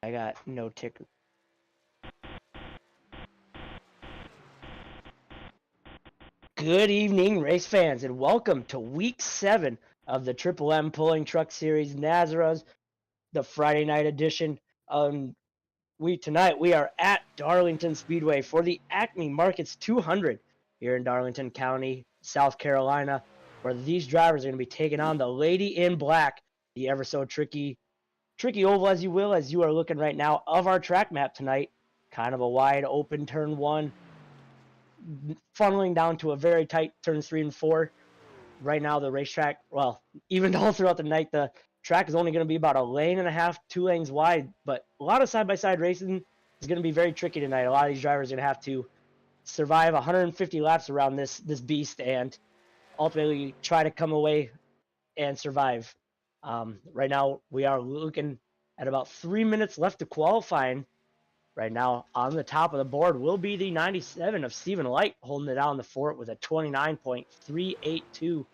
I got no ticker. Good evening, race fans, and welcome to Week 7 of the Triple M Pulling Truck Series Nazaras, the Friday night edition. Tonight we are at Darlington Speedway for the Acme Markets 200 here in Darlington County, South Carolina, where these drivers are going to be taking on the Lady in Black, the ever so tricky oval, as you are looking right now of our track map tonight. Kind of a wide open turn 1, funneling down to a very tight turns 3 and 4. Right now, the racetrack, well, even all throughout the night, the track is only going to be about a lane and a half, 2 lanes wide. But a lot of side-by-side racing is going to be very tricky tonight. A lot of these drivers are going to have to survive 150 laps around this beast and ultimately try to come away and survive. Right now, we are looking at about 3 minutes left to qualifying. Right now, on the top of the board will be the 97 of Stephen Light, holding it down the fort with a 29.382.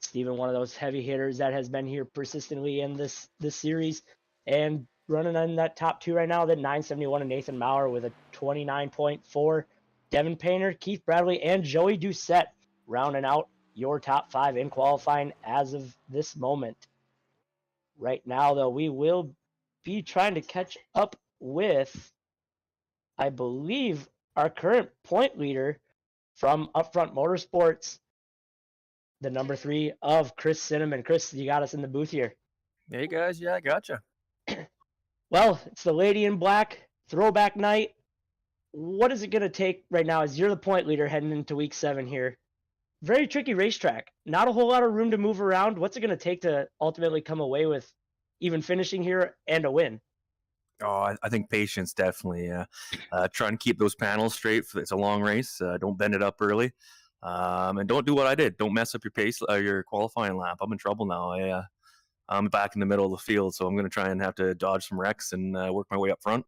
Stephen, one of those heavy hitters that has been here persistently in this series, and running on that top 2 right now, that 971 of Nathan Maurer with a 29.4. Devin Painter, Keith Bradley, and Joey Doucette rounding out your top 5 in qualifying as of this moment. Right now, though, we will be trying to catch up with, I believe, our current point leader from Upfront Motorsports, the number 3 of Chris Cinnamon. Chris, you got us in the booth here. Hey guys, yeah, I gotcha. Well, it's the Lady in Black throwback night. What is it going to take right now as you're the point leader heading into Week 7 here? Very tricky racetrack. Not a whole lot of room to move around. What's it going to take to ultimately come away with even finishing here and a win? Oh, I think patience, definitely. Trying to keep those panels straight. It's a long race. Don't bend it up early. And don't do what I did. Don't mess up your pace, your qualifying lap. I'm in trouble now. I'm back in the middle of the field, so I'm going to try and have to dodge some wrecks and work my way up front.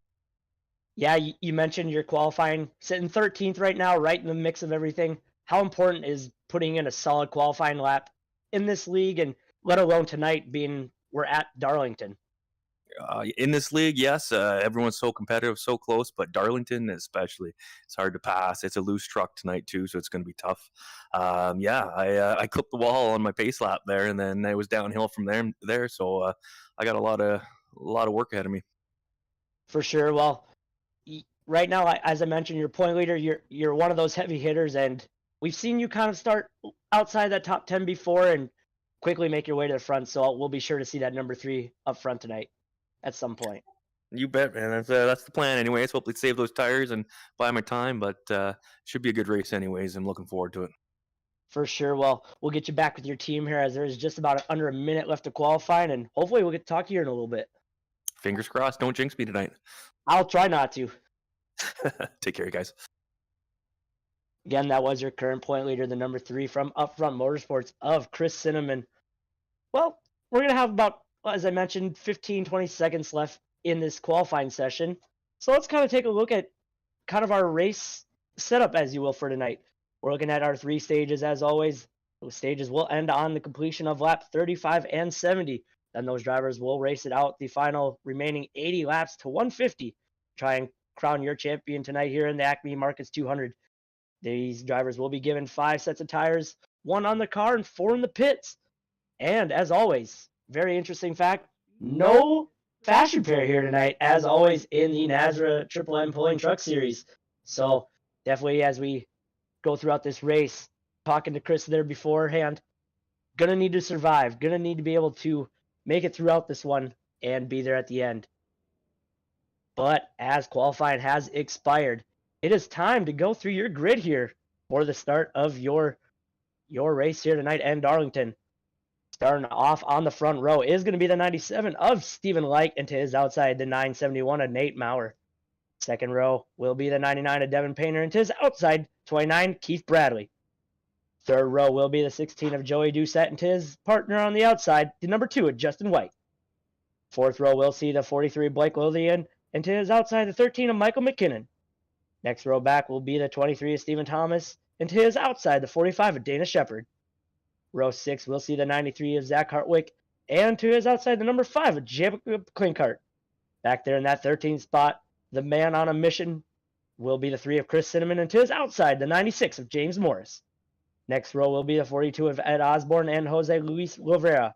Yeah, you mentioned your qualifying, sitting 13th right now, right in the mix of everything. How important is putting in a solid qualifying lap in this league, and let alone tonight being we're at Darlington? In this league, yes, everyone's so competitive, so close, but Darlington especially, it's hard to pass. It's a loose truck tonight too, so it's going to be tough. I clipped the wall on my pace lap there, and then it was downhill from there. So I got a lot of work ahead of me. For sure. Well, right now, as I mentioned, you're point leader. You're one of those heavy hitters, and we've seen you kind of start outside that top 10 before and quickly make your way to the front. So we'll be sure to see that number 3 up front tonight at some point. You bet, man. That's the plan anyways. Hopefully save those tires and buy my time, but should be a good race anyways. I'm looking forward to it. For sure. Well, we'll get you back with your team here as there's just about under a minute left to qualify, and hopefully we'll get to talk to you in a little bit. Fingers crossed. Don't jinx me tonight. I'll try not to. Take care, guys. Again, that was your current point leader, the number 3 from Upfront Motorsports of Chris Cinnamon. Well, we're going to have about, as I mentioned, 15-20 seconds left in this qualifying session. So let's kind of take a look at kind of our race setup, as you will, for tonight. We're looking at our 3 stages, as always. Those stages will end on the completion of lap 35 and 70. Then those drivers will race it out the final remaining 80 laps to 150. Try and crown your champion tonight here in the Acme Markets 200. These drivers will be given 5 sets of tires, 1 on the car and 4 in the pits. And as always, very interesting fact, no fashion pair here tonight, as always, in the Nazara Triple M Pulling Truck Series. So definitely as we go throughout this race, talking to Chris there beforehand, gonna need to survive, gonna need to be able to make it throughout this one and be there at the end. But as qualifying has expired, it is time to go through your grid here for the start of your race here tonight in Darlington. Starting off on the front row is going to be the 97 of Stephen Light, and to his outside, the 971 of Nate Maurer. Second row will be the 99 of Devin Painter, and to his outside, 29, Keith Bradley. Third row will be the 16 of Joey Doucette, and to his partner on the outside, the number 2 of Justin White. Fourth row will see the 43 Blake Lothian, and to his outside, the 13 of Michael McKinnon. Next row back will be the 23 of Stephen Thomas, and to his outside, the 45 of Dana Shepard. Row 6 will see the 93 of Zach Hartwick, and to his outside, the number 5 of Jacob Klinkart. Back there in that 13th spot, the man on a mission will be the 3 of Chris Cinnamon, and to his outside, the 96 of James Morris. Next row will be the 42 of Ed Osborne and Jose Luis Lovera.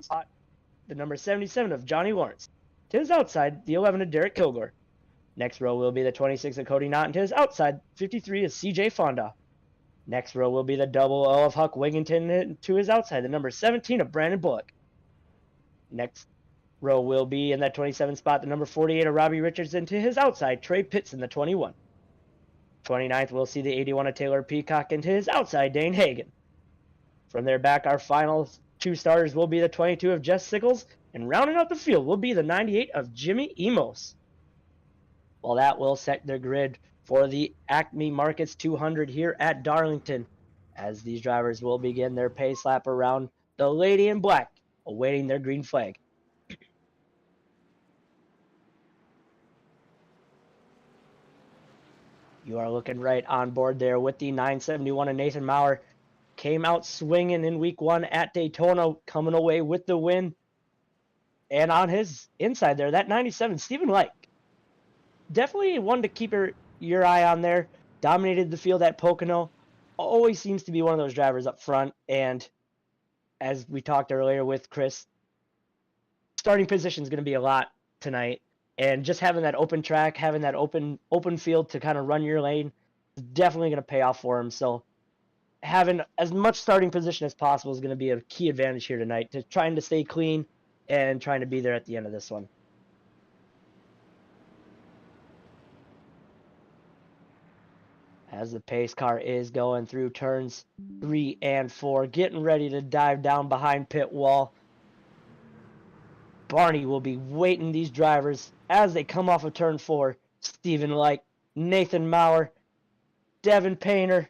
Spot, the number 77 of Johnny Lawrence. To his outside, the 11 of Derek Kilgore. Next row will be the 26 of Cody Knott, and to his outside, 53 of CJ Fonda. Next row will be the double O of Huck Wigington, and to his outside, the number 17 of Brandon Bullock. Next row will be in that 27 spot, the number 48 of Robbie Richardson, to his outside, Trey Pitts in the 21. 29th, we'll see the 81 of Taylor Peacock, and to his outside, Dane Hagen. From there back, our final 2 starters will be the 22 of Jess Sickles, and rounding out the field will be the 98 of Jimmy Emos. Well, that will set the grid for the Acme Markets 200 here at Darlington, as these drivers will begin their pace lap around the Lady in Black, awaiting their green flag. You are looking right on board there with the 971 of Nathan Maurer. Came out swinging in week 1 at Daytona, coming away with the win. And on his inside there, that 97, Stephen Light. Definitely one to keep your eye on there. Dominated the field at Pocono. Always seems to be one of those drivers up front. And as we talked earlier with Chris, starting position is going to be a lot tonight. And just having that open track, having that open field to kind of run your lane is definitely going to pay off for him. So having as much starting position as possible is going to be a key advantage here tonight, to trying to stay clean and trying to be there at the end of this one. As the pace car is going through turns 3 and 4, getting ready to dive down behind pit wall. Barney will be waiting these drivers as they come off of turn 4. Stephen Light, Nathan Maurer, Devin Painter.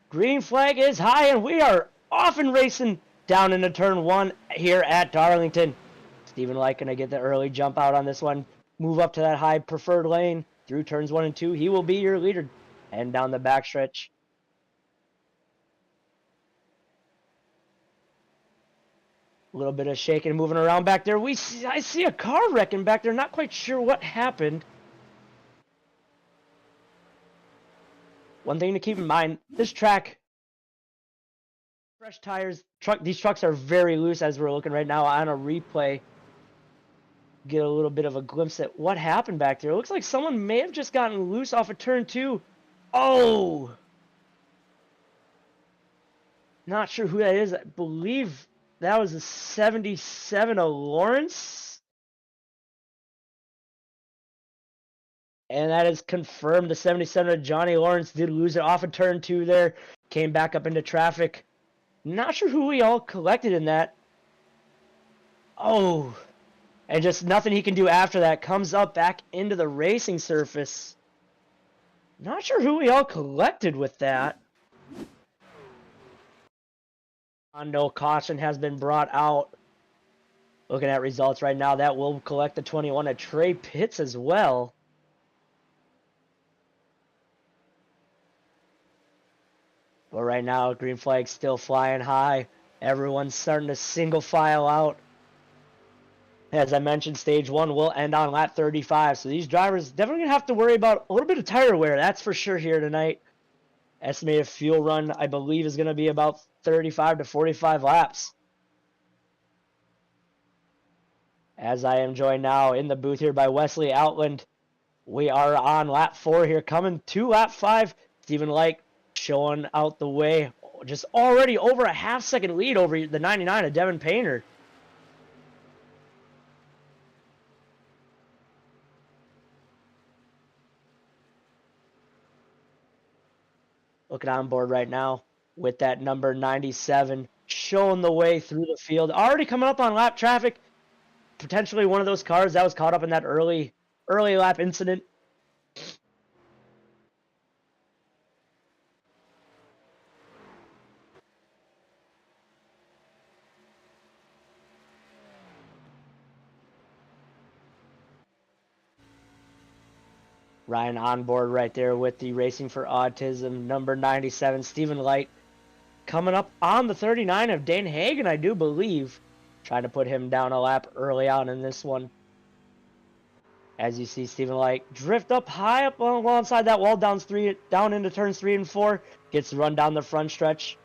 Green flag is high, and we are off and racing down into turn 1 here at Darlington. Stephen Light going to get the early jump out on this one. Move up to that high preferred lane through turns 1 and 2. He will be your leader. And down the backstretch. A little bit of shaking, moving around back there. I see a car wrecking back there. Not quite sure what happened. One thing to keep in mind, this track, fresh tires, these trucks are very loose as we're looking right now on a replay. Get a little bit of a glimpse at what happened back there. It looks like someone may have just gotten loose off of turn 2. Oh! Not sure who that is. I believe that was the 77 of Lawrence. And that is confirmed. The 77 of Johnny Lawrence did lose it off of turn 2 there. Came back up into traffic. Not sure who we all collected in that. Oh. And just nothing he can do after that. Comes up back into the racing surface. Not sure who we all collected with that. No caution has been brought out. Looking at results right now, that will collect the 21 of Trey Pitts as well. But right now, green flag still flying high. Everyone's starting to single file out. As I mentioned, stage 1 will end on lap 35. So these drivers definitely going to have to worry about a little bit of tire wear. That's for sure here tonight. Estimated fuel run, I believe, is going to be about 35 to 45 laps. As I am joined now in the booth here by Wesley Outland. We are on lap 4 here, coming to lap 5. Stephen Light showing out the way. Just already over a half-second lead over the 99 of Devin Painter. Looking on board right now with that number 97 showing the way through the field. Already coming up on lap traffic. Potentially one of those cars that was caught up in that early lap incident. Ryan on board right there with the Racing for Autism, number 97, Stephen Light, coming up on the 39 of Dane Hagen, I do believe. Trying to put him down a lap early on in this one. As you see Stephen Light drift up high up alongside that wall, down into turns 3 and 4. Gets run down the front stretch.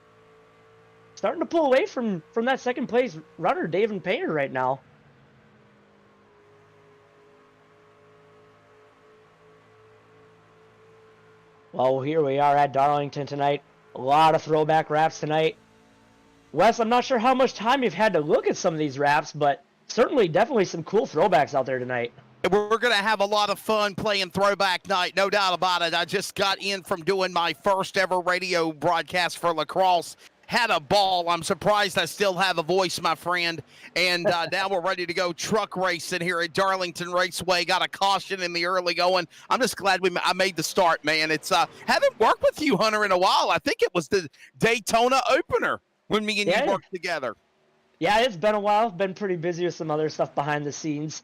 Starting to pull away from that second place runner, David Painter, right now. Well, here we are at Darlington tonight. A lot of throwback wraps tonight. Wes, I'm not sure how much time you've had to look at some of these wraps, but certainly, definitely some cool throwbacks out there tonight. We're going to have a lot of fun playing Throwback Night, no doubt about it. I just got in from doing my first ever radio broadcast for lacrosse. Had a ball. I'm surprised I still have a voice, my friend. And now we're ready to go truck racing here at Darlington Raceway. Got a caution in the early going. I'm just glad I made the start, man. It's haven't worked with you, Hunter, in a while. I think it was the Daytona opener when me and you worked together. Yeah, it's been a while. Been pretty busy with some other stuff behind the scenes.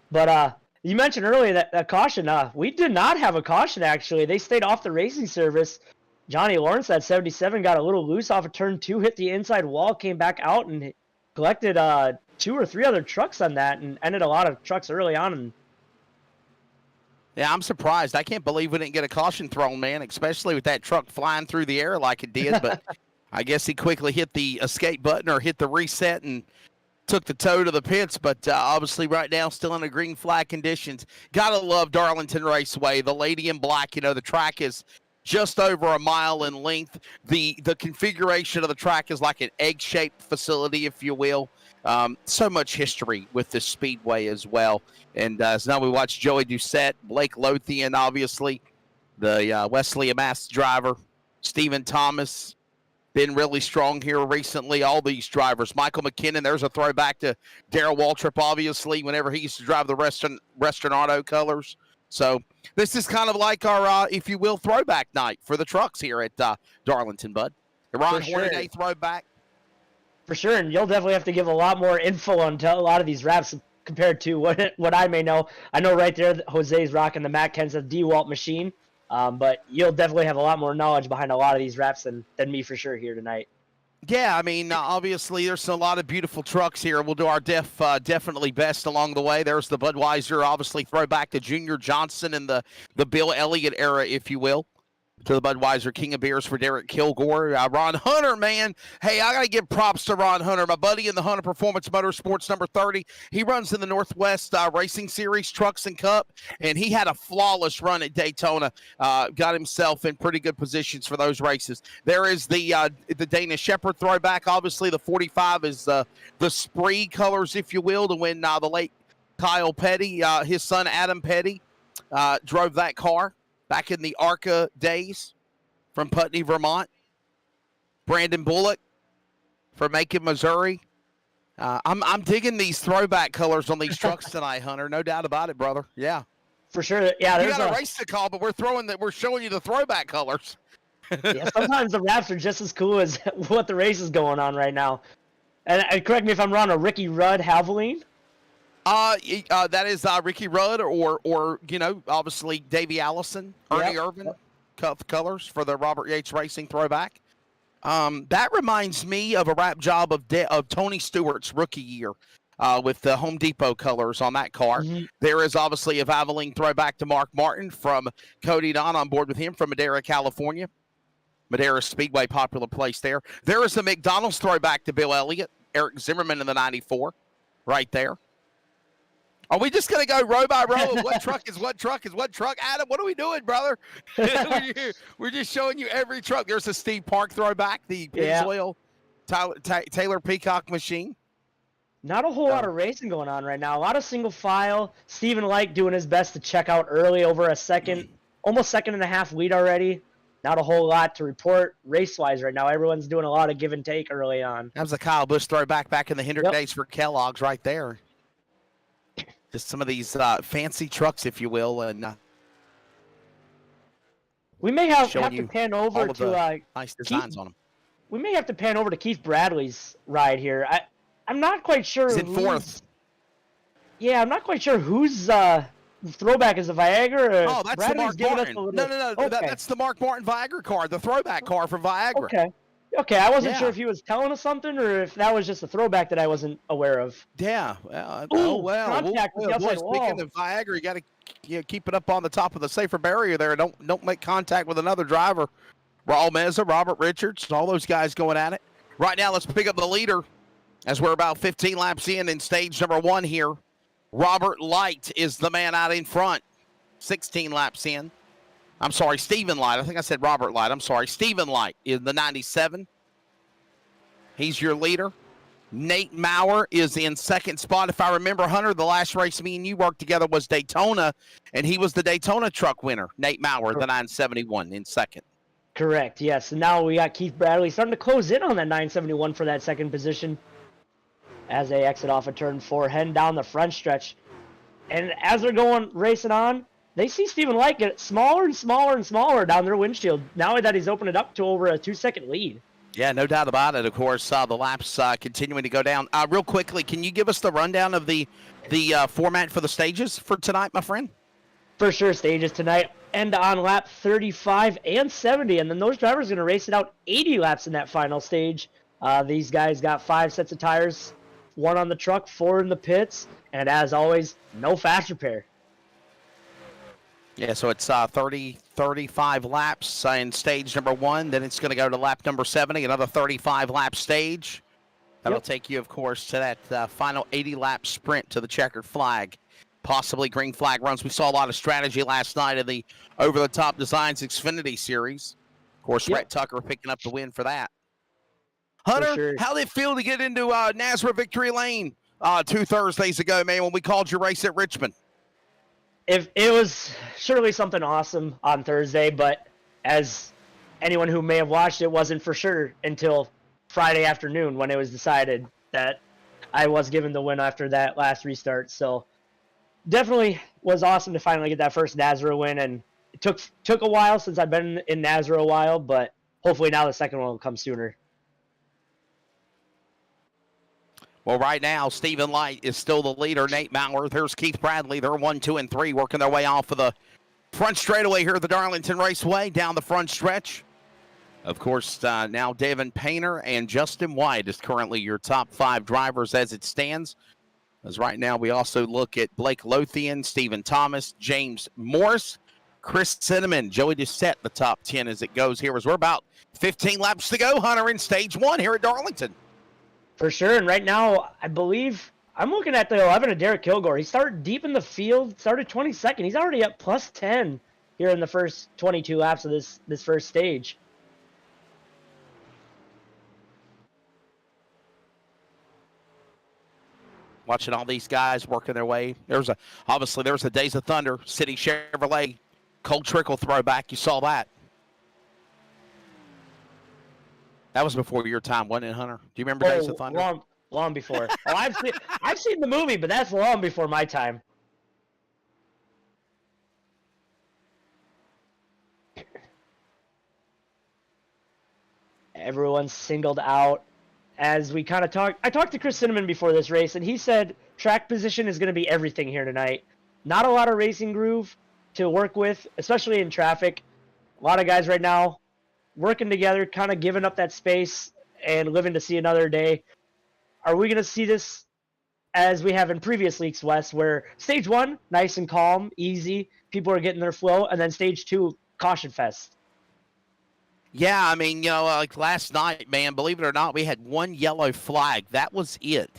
But you mentioned earlier that caution. We did not have a caution, actually. They stayed off the racing service. Johnny Lawrence at 77 got a little loose off of turn 2, hit the inside wall, came back out, and collected 2 or 3 other trucks on that, and ended a lot of trucks early on. Yeah, I'm surprised. I can't believe we didn't get a caution thrown, man, especially with that truck flying through the air like it did. But I guess he quickly hit the escape button or hit the reset and took the tow to the pits, but obviously right now still in the green flag conditions. Gotta love Darlington Raceway. The lady in black, the track is just over a mile in length. The configuration of the track is like an egg-shaped facility, if you will. So much history with this speedway as well. And so now we watch Joey Doucette, Blake Lothian, obviously, the Wesley Amass driver, Stephen Thomas, been really strong here recently. All these drivers. Michael McKinnon, there's a throwback to Darrell Waltrip, obviously, whenever he used to drive the Western Auto colors. So this is kind of like our, if you will, throwback night for the trucks here at Darlington, bud. The Ron Hornaday throwback. For sure, and you'll definitely have to give a lot more info on a lot of these wraps compared to what I may know. I know right there that Jose's rocking the Matt Kenseth DeWalt machine. But you'll definitely have a lot more knowledge behind a lot of these wraps than me for sure here tonight. Yeah, I mean, obviously there's a lot of beautiful trucks here. We'll do our definitely best along the way. There's the Budweiser, obviously throwback to Junior Johnson in the Bill Elliott era, if you will. To the Budweiser King of Beers for Derek Kilgore. Ron Hunter, man. Hey, I got to give props to Ron Hunter, my buddy in the Hunter Performance Motorsports number 30. He runs in the Northwest Racing Series Trucks and Cup, and he had a flawless run at Daytona. Got himself in pretty good positions for those races. There is the Dana Shepherd throwback. Obviously, the 45 is the Spree colors, if you will, to win the late Kyle Petty. His son, Adam Petty, drove that car back in the ARCA days from Putney, Vermont. Brandon Bullock from Macon, Missouri. I'm digging these throwback colors on these trucks tonight, Hunter. No doubt about it, brother. Yeah. For sure. Yeah, you got a race to call, but we're showing you the throwback colors. Yeah, sometimes the wraps are just as cool as what the race is going on right now. And correct me if I'm wrong, a Ricky Rudd Havoline? That is Ricky Rudd or obviously Davey Allison, Ernie Irvin colors for the Robert Yates Racing throwback. That reminds me of a wrap job of Tony Stewart's rookie year with the Home Depot colors on that car. Mm-hmm. There is obviously a Valvoline throwback to Mark Martin from Cody Don on board with him from Madera, California. Madera Speedway, popular place there. There is a McDonald's throwback to Bill Elliott, Eric Zimmerman in the 94 right there. Are we just going to go row by row of what truck is what truck is what truck? Adam, what are we doing, brother? We're just showing you every truck. There's a Steve Park throwback, the Pennzoil Taylor Peacock machine. Not a whole lot of racing going on right now. A lot of single file. Stephen Light doing his best to check out early over a second, almost second and a half lead already. Not a whole lot to report race-wise right now. Everyone's doing a lot of give and take early on. That was a Kyle Busch throwback back in the Hendrick days for Kellogg's right there. Just some of these fancy trucks, if you will, and we may have to pan over to nice designs on them. We may have to pan over to Keith Bradley's ride here. I'm not quite sure. He's in fourth. Yeah, I'm not quite sure who's the throwback is the Viagra? Oh, that's Bradley's the Mark giving us Martin. a No, little... no, no. Okay. That's the Mark Martin Viagra card, the throwback card for Viagra. Okay. Okay, I wasn't Yeah. sure if he was telling us something or if that was just a throwback that I wasn't aware of. Yeah. Contact with the outside wall. Speaking of Viagra, you got to keep it up on the top of the safer barrier there. Don't make contact with another driver. Raul Meza, Robert Richards, all those guys going at it. Right now, let's pick up the leader as we're about 15 laps in stage number 1 here. Robert Light is the man out in front. 16 laps in. I'm sorry, Stephen Light. I think I said Robert Light. I'm sorry. Stephen Light in the 97. He's your leader. Nate Maurer is in second spot. If I remember, Hunter, the last race me and you worked together was Daytona, and he was the Daytona truck winner. Nate Maurer, the 971, in second. Correct, yes. And now we got Keith Bradley starting to close in on that 971 for that second position as they exit off of turn 4, heading down the front stretch. And as they're going racing on, they see Stephen Light get smaller and smaller and smaller down their windshield now that he's opened it up to over a 2-second lead. Yeah, no doubt about it. Of course, the laps continuing to go down. Real quickly, can you give us the rundown of the format for the stages for tonight, my friend? For sure, stages tonight end on lap 35 and 70, and then those drivers are going to race it out 80 laps in that final stage. These guys got 5 sets of tires, 1 on the truck, 4 in the pits, and as always, no fast repair. Yeah, so it's 35 laps in stage number 1. Then it's going to go to lap number 70, another 35-lap stage. That'll take you, of course, to that final 80-lap sprint to the checkered flag, possibly green flag runs. We saw a lot of strategy last night in the Over-the-Top Designs Xfinity Series. Of course, Rhett Tucker picking up the win for that. Hunter, sure. how did it feel to get into Nazareth Victory Lane 2 Thursdays ago, man, when we called your race at Richmond? It was surely something awesome on Thursday, but as anyone who may have watched it wasn't for sure until Friday afternoon when it was decided that I was given the win after that last restart. So definitely was awesome to finally get that first Nazareth win, and it took a while since I've been in Nazareth a while, but hopefully now the second one will come sooner. Well, right now, Stephen Light is still the leader. Nate Maurer, there's Keith Bradley. They're 1, 2, and 3 working their way off of the front straightaway here at the Darlington Raceway down the front stretch. Of course, now Devin Painter and Justin White is currently your top 5 drivers as it stands. As right now, we also look at Blake Lothian, Stephen Thomas, James Morris, Chris Cinnamon, Joey Doucette, the top 10 as it goes here, as we're about 15 laps to go, Hunter, in stage 1 here at Darlington. For sure, and right now, I believe, I'm looking at the 11 of Derek Kilgore. He started deep in the field, started 22nd. He's already at plus 10 here in the first 22 laps of this first stage. Watching all these guys working their way. Obviously there's a Days of Thunder, City Chevrolet, Cole Trickle throwback. You saw that. That was before your time, wasn't it, Hunter? Do you remember Days of Thunder? Long before. I've seen the movie, but that's long before my time. Everyone's singled out. As we kind of I talked to Chris Cinnamon before this race, and he said track position is going to be everything here tonight. Not a lot of racing groove to work with, especially in traffic. A lot of guys right now working together, kind of giving up that space and living to see another day. Are we going to see this as we have in previous Leagues West, where stage 1, nice and calm, easy, people are getting their flow, and then stage 2, caution fest? Yeah, I mean, like last night, man, believe it or not, we had 1 yellow flag. That was it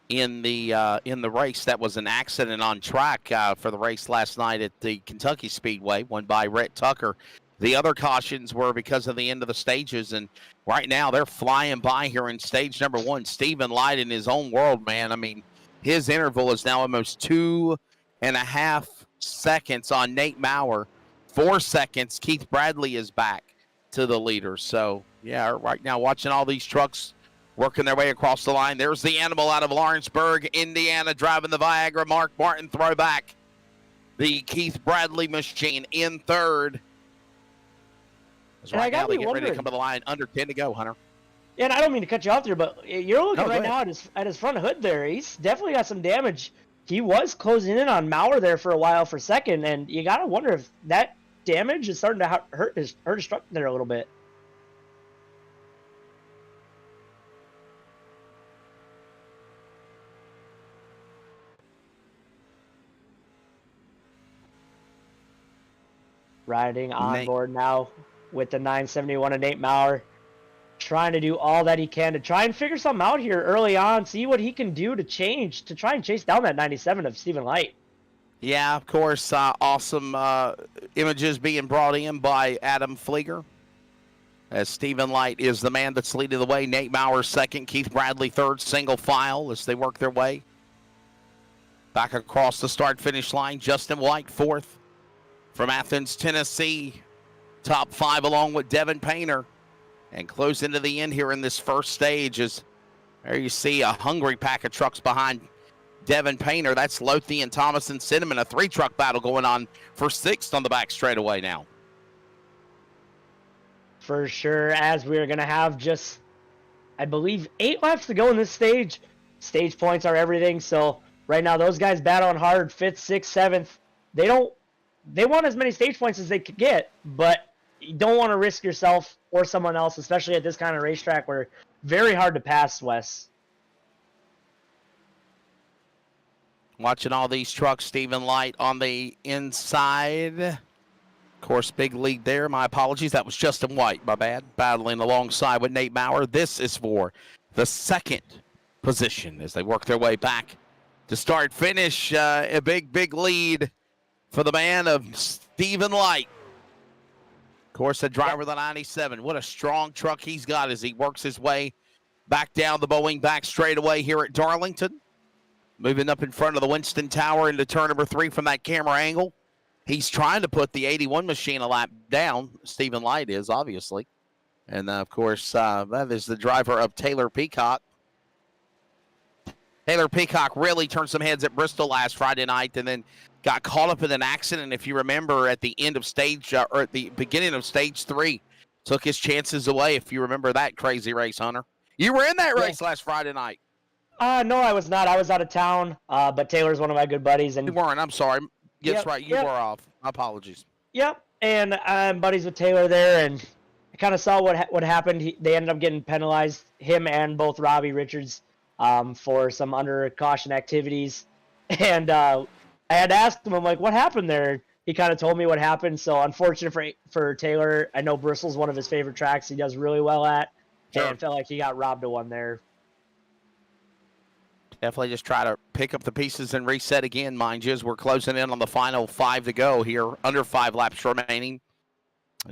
in the race. That was an accident on track for the race last night at the Kentucky Speedway, won by Rhett Tucker. The other cautions were because of the end of the stages, and right now they're flying by here in stage number 1. Stephen Light in his own world, man. I mean, his interval is now almost 2.5 seconds on Nate Maurer. 4 seconds. Keith Bradley is back to the leader. So, yeah, right now watching all these trucks working their way across the line. There's the animal out of Lawrenceburg, Indiana, driving the Viagra. Mark Martin throwback. The Keith Bradley machine in third. Right now, they get ready to come to the line. Under 10 to go, Hunter. Yeah, and I don't mean to cut you off there, but you're looking right now at his front hood there. He's definitely got some damage he was closing in on Maurer there for a while for second, and you got to wonder if that damage is starting to hurt his truck there a little bit. Riding on board now with the 971 and Nate Maurer, trying to do all that he can to try and figure something out here early on, see what he can do to try and chase down that 97 of Stephen Light. Yeah, of course, awesome images being brought in by Adam Flieger, as Stephen Light is the man that's leading the way. Nate Maurer second, Keith Bradley third, single file as they work their way back across the start-finish line. Justin White fourth from Athens, Tennessee, top five along with Devin Painter. And close into the end here in this first stage as there you see a hungry pack of trucks behind Devin Painter. That's Lothian, Thomas, and Cinnamon. A three-truck battle going on for sixth on the back straightaway now. For sure, as we're going to have just, I believe, 8 laps to go in this stage. Stage points are everything, so right now those guys battling hard, 5th, 6th, 7th. They want as many stage points as they could get, but you don't want to risk yourself or someone else, especially at this kind of racetrack where very hard to pass, Wes. Watching all these trucks, Stephen Light on the inside. Of course, big lead there. My apologies. That was Justin White, my bad. Battling alongside with Nate Maurer. This is for the second position as they work their way back to start finish. A big lead for the man of Stephen Light. Of course, the driver of the 97. What a strong truck he's got as he works his way back down the Boeing back straightaway here at Darlington. Moving up in front of the Winston Tower into turn number 3 from that camera angle. He's trying to put the 81 machine a lap down. Stephen Light is, obviously. And, of course, that is the driver of Taylor Peacock. Taylor Peacock really turned some heads at Bristol last Friday night and then got caught up in an accident, if you remember, at the end of stage, or at the beginning of stage 3. Took his chances away, if you remember that crazy race, Hunter. You were in that race last Friday night. No, I was not. I was out of town, but Taylor's one of my good buddies. And you weren't. I'm sorry. Yes, right. You were off. My apologies. Yep. And I'm buddies with Taylor there, and I kind of saw what happened. They ended up getting penalized, him and both Robbie Richards, for some under caution activities. And I had to ask him, I'm like, what happened there? He kind of told me what happened. So unfortunate for Taylor. I know Bristol's one of his favorite tracks. He does really well at, and felt like he got robbed of one there. Definitely just try to pick up the pieces and reset again, mind you, as we're closing in on the final 5 to go here, under 5 laps remaining.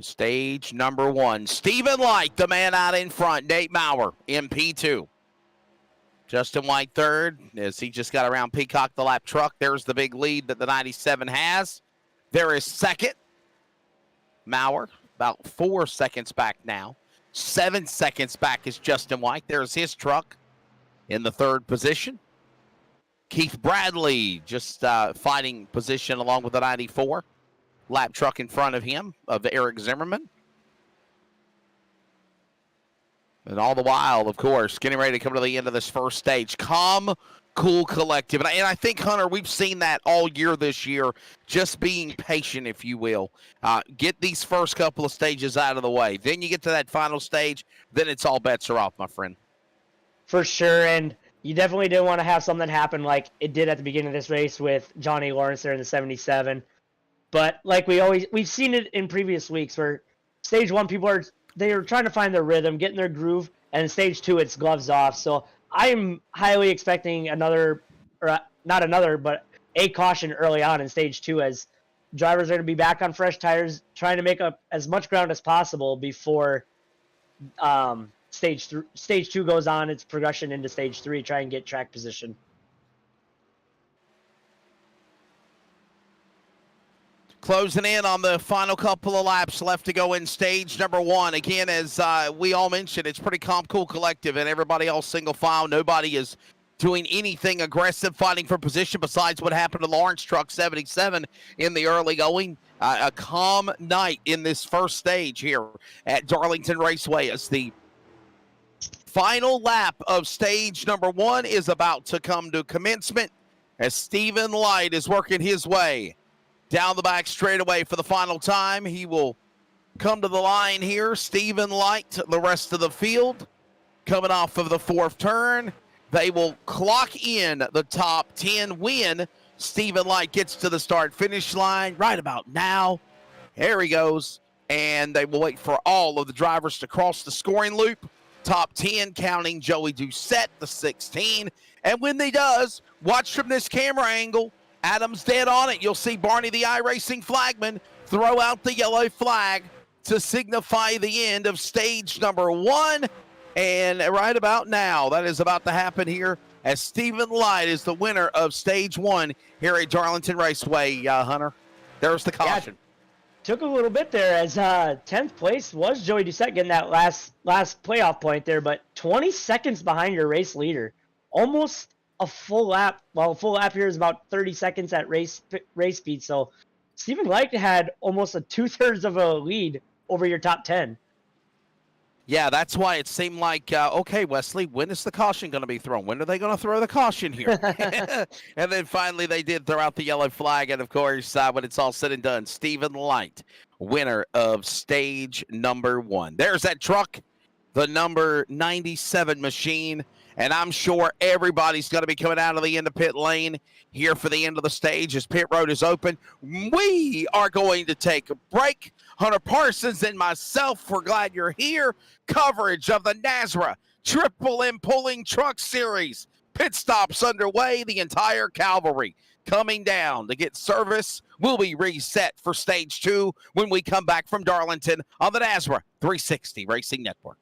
Stage number 1. Stephen Light, the man out in front. Nate Maurer in P2. Justin White third, as he just got around Peacock, the lap truck. There's the big lead that the 97 has. There is second. Maurer, about 4 seconds back now. 7 seconds back is Justin White. There's his truck in the third position. Keith Bradley just fighting position along with the 94. Lap truck in front of him, of Eric Zimmerman. And all the while, of course, getting ready to come to the end of this first stage. Calm, cool, collective. And I think, Hunter, we've seen that all year this year, just being patient, if you will. Get these first couple of stages out of the way. Then you get to that final stage, then it's all bets are off, my friend. For sure, and you definitely didn't want to have something happen like it did at the beginning of this race with Johnny Lawrence there in the 77. But like we've seen it in previous weeks where stage 1 people are trying to find their rhythm, getting their groove, and in stage 2 it's gloves off. So I'm highly expecting but a caution early on in stage 2 as drivers are going to be back on fresh tires, trying to make up as much ground as possible before stage 2 goes on its progression into stage 3, try and get track position. Closing in on the final couple of laps left to go in stage number 1. Again, as we all mentioned, it's pretty calm, cool, collective, and everybody else single file. Nobody is doing anything aggressive, fighting for position besides what happened to Lawrence Truck 77 in the early going. A calm night in this first stage here at Darlington Raceway as the final lap of stage number 1 is about to come to commencement. as Stephen Light is working his way down the back straightaway for the final time. He will come to the line here. Stephen Light, the rest of the field, coming off of the fourth turn. They will clock in the top 10 when Stephen Light gets to the start-finish line right about now. There he goes. And they will wait for all of the drivers to cross the scoring loop. Top 10, counting Joey Doucette, the 16. And when he does, watch from this camera angle. Adam's dead on it. You'll see Barney the iRacing flagman throw out the yellow flag to signify the end of stage number 1. And right about now, that is about to happen here as Stephen Light is the winner of stage 1 here at Darlington Raceway, Hunter. There's the caution. Yeah, took a little bit there as 10th place was Joey Doucette getting that last playoff point there, but 20 seconds behind your race leader. Almost a full lap. Well, a full lap here is about 30 seconds at race speed. So Stephen Light had almost a 2/3 of a lead over your top 10. Yeah, that's why it seemed like, okay, Wesley, when is the caution going to be thrown? When are they going to throw the caution here? And then finally they did throw out the yellow flag. And, of course, when it's all said and done, Stephen Light, winner of stage number 1. There's that truck, the number 97 machine. And I'm sure everybody's going to be coming out of the end of pit lane here for the end of the stage as pit road is open. We are going to take a break. Hunter Parsons and myself, we're glad you're here. Coverage of the NASRA Triple M Pulling Truck Series. Pit stops underway. The entire cavalry coming down to get service. Will be reset for stage 2 when we come back from Darlington on the NASRA 360 Racing Network.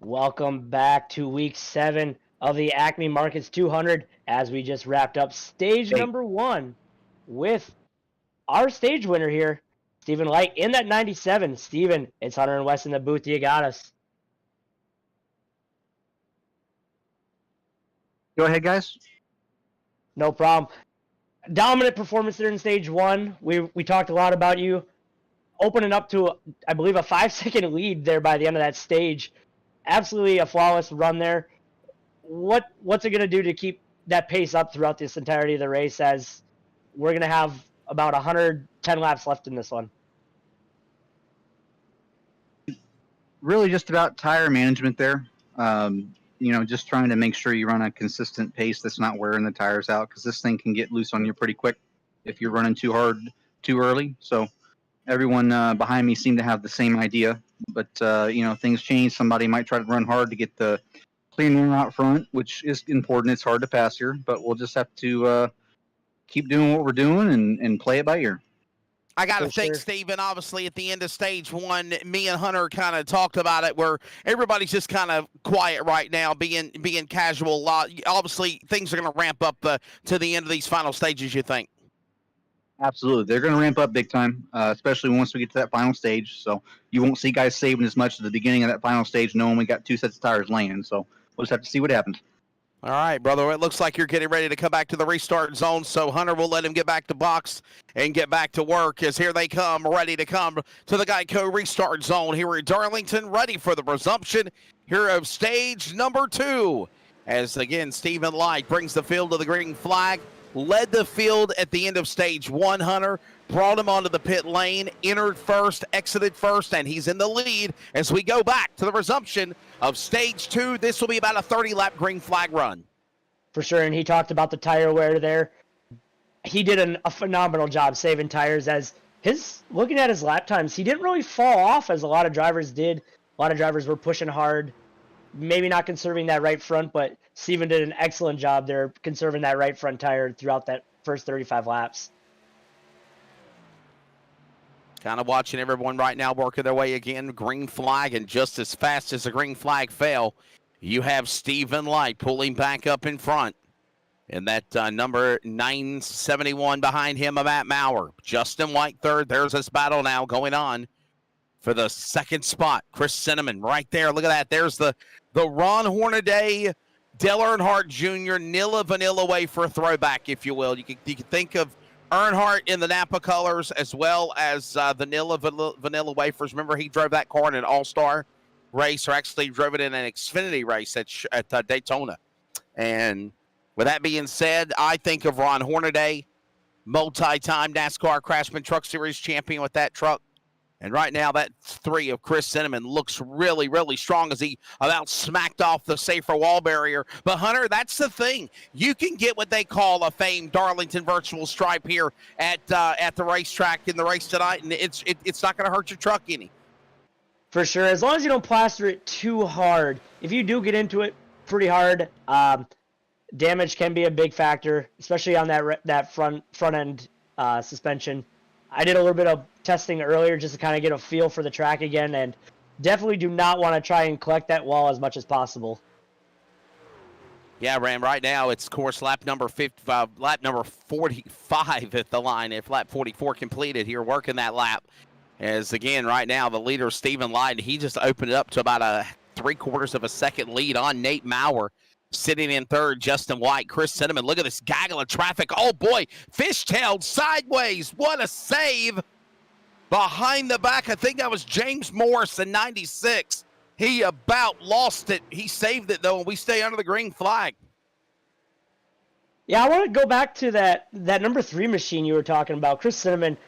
Welcome back to week 7 of the Acme Markets 200 as we just wrapped up stage number 1 with our stage winner here, Stephen Light, in that 97. Stephen, it's Hunter and Wes in the booth. You got us. Go ahead, guys. No problem. Dominant performance there in stage 1. We talked a lot about you opening up to, I believe, a 5-second lead there by the end of that stage. Absolutely a flawless run there. What's it going to do to keep that pace up throughout this entirety of the race, as we're going to have about 110 laps left in this one? Really just about tire management there. Just trying to make sure you run a consistent pace that's not wearing the tires out, because this thing can get loose on you pretty quick if you're running too hard too early. So everyone behind me seemed to have the same idea, but things change. Somebody might try to run hard to get the clean air out front, which is important. It's hard to pass here, but we'll just have to keep doing what we're doing and play it by ear. I got to For think, sure. Steven, obviously at the end of stage one, me and Hunter kind of talked about it where everybody's just kind of quiet right now, being casual. Obviously, things are going to ramp up to the end of these final stages, you think? Absolutely. They're going to ramp up big time, especially once we get to that final stage. So you won't see guys saving as much at the beginning of that final stage knowing we got 2 sets of tires laying. So we'll just have to see what happens. All right, brother. It looks like you're getting ready to come back to the restart zone, so Hunter will let him get back to box and get back to work as here they come, ready to come to the Geico restart zone here at Darlington, ready for the resumption here of stage number 2. As, again, Stephen Light brings the field to the green flag, led the field at the end of stage 1, Hunter, brought him onto the pit lane, entered first, exited first, and he's in the lead as we go back to the resumption of stage 2. This will be about a 30-lap green flag run. For sure, and he talked about the tire wear there. He did a phenomenal job saving tires as looking at his lap times, he didn't really fall off as a lot of drivers did. A lot of drivers were pushing hard, maybe not conserving that right front, but Steven did an excellent job there conserving that right front tire throughout that first 35 laps. Kind of watching everyone right now working their way again. Green flag, and just as fast as the green flag fell, you have Stephen Light pulling back up in front. And that number 971 behind him of Matt Maurer. Justin White third. There's this battle now going on for the second spot. Chris Cinnamon right there. Look at that. There's the Ron Hornaday, Dale Earnhardt Jr. Nilla Vanilla wafer throwback, if you will. You can think of Earnhardt in the Napa colors as well as the Nilla Vanilla wafers. Remember, he drove that car in an all-star race, or actually drove it in an Xfinity race at Daytona. And with that being said, I think of Ron Hornaday, multi-time NASCAR Craftsman Truck Series champion with that truck. And right now, that 3 of Chris Cinnamon looks really, really strong as he about smacked off the safer wall barrier. But, Hunter, that's the thing. You can get what they call a famed Darlington virtual stripe here at the racetrack in the race tonight, and it's not going to hurt your truck any. For sure, as long as you don't plaster it too hard. If you do get into it pretty hard, damage can be a big factor, especially on that front end suspension. I did a little bit of testing earlier just to kind of get a feel for the track again, and definitely do not want to try and collect that wall as much as possible. Yeah, Ram, right now it's course lap number 45 at the line. If lap 44 completed here, working that lap. As again, right now the leader, Stephen Light, he just opened it up to about a 3/4 of a second lead on Nate Maurer. Sitting in third, Justin White, Chris Cinnamon. Look at this gaggle of traffic. Oh, boy, fishtailed sideways. What a save. Behind the back, I think that was James Morris in 96. He about lost it. He saved it, though, and we stay under the green flag. Yeah, I want to go back to that number 3 machine you were talking about. Chris Cinnamon,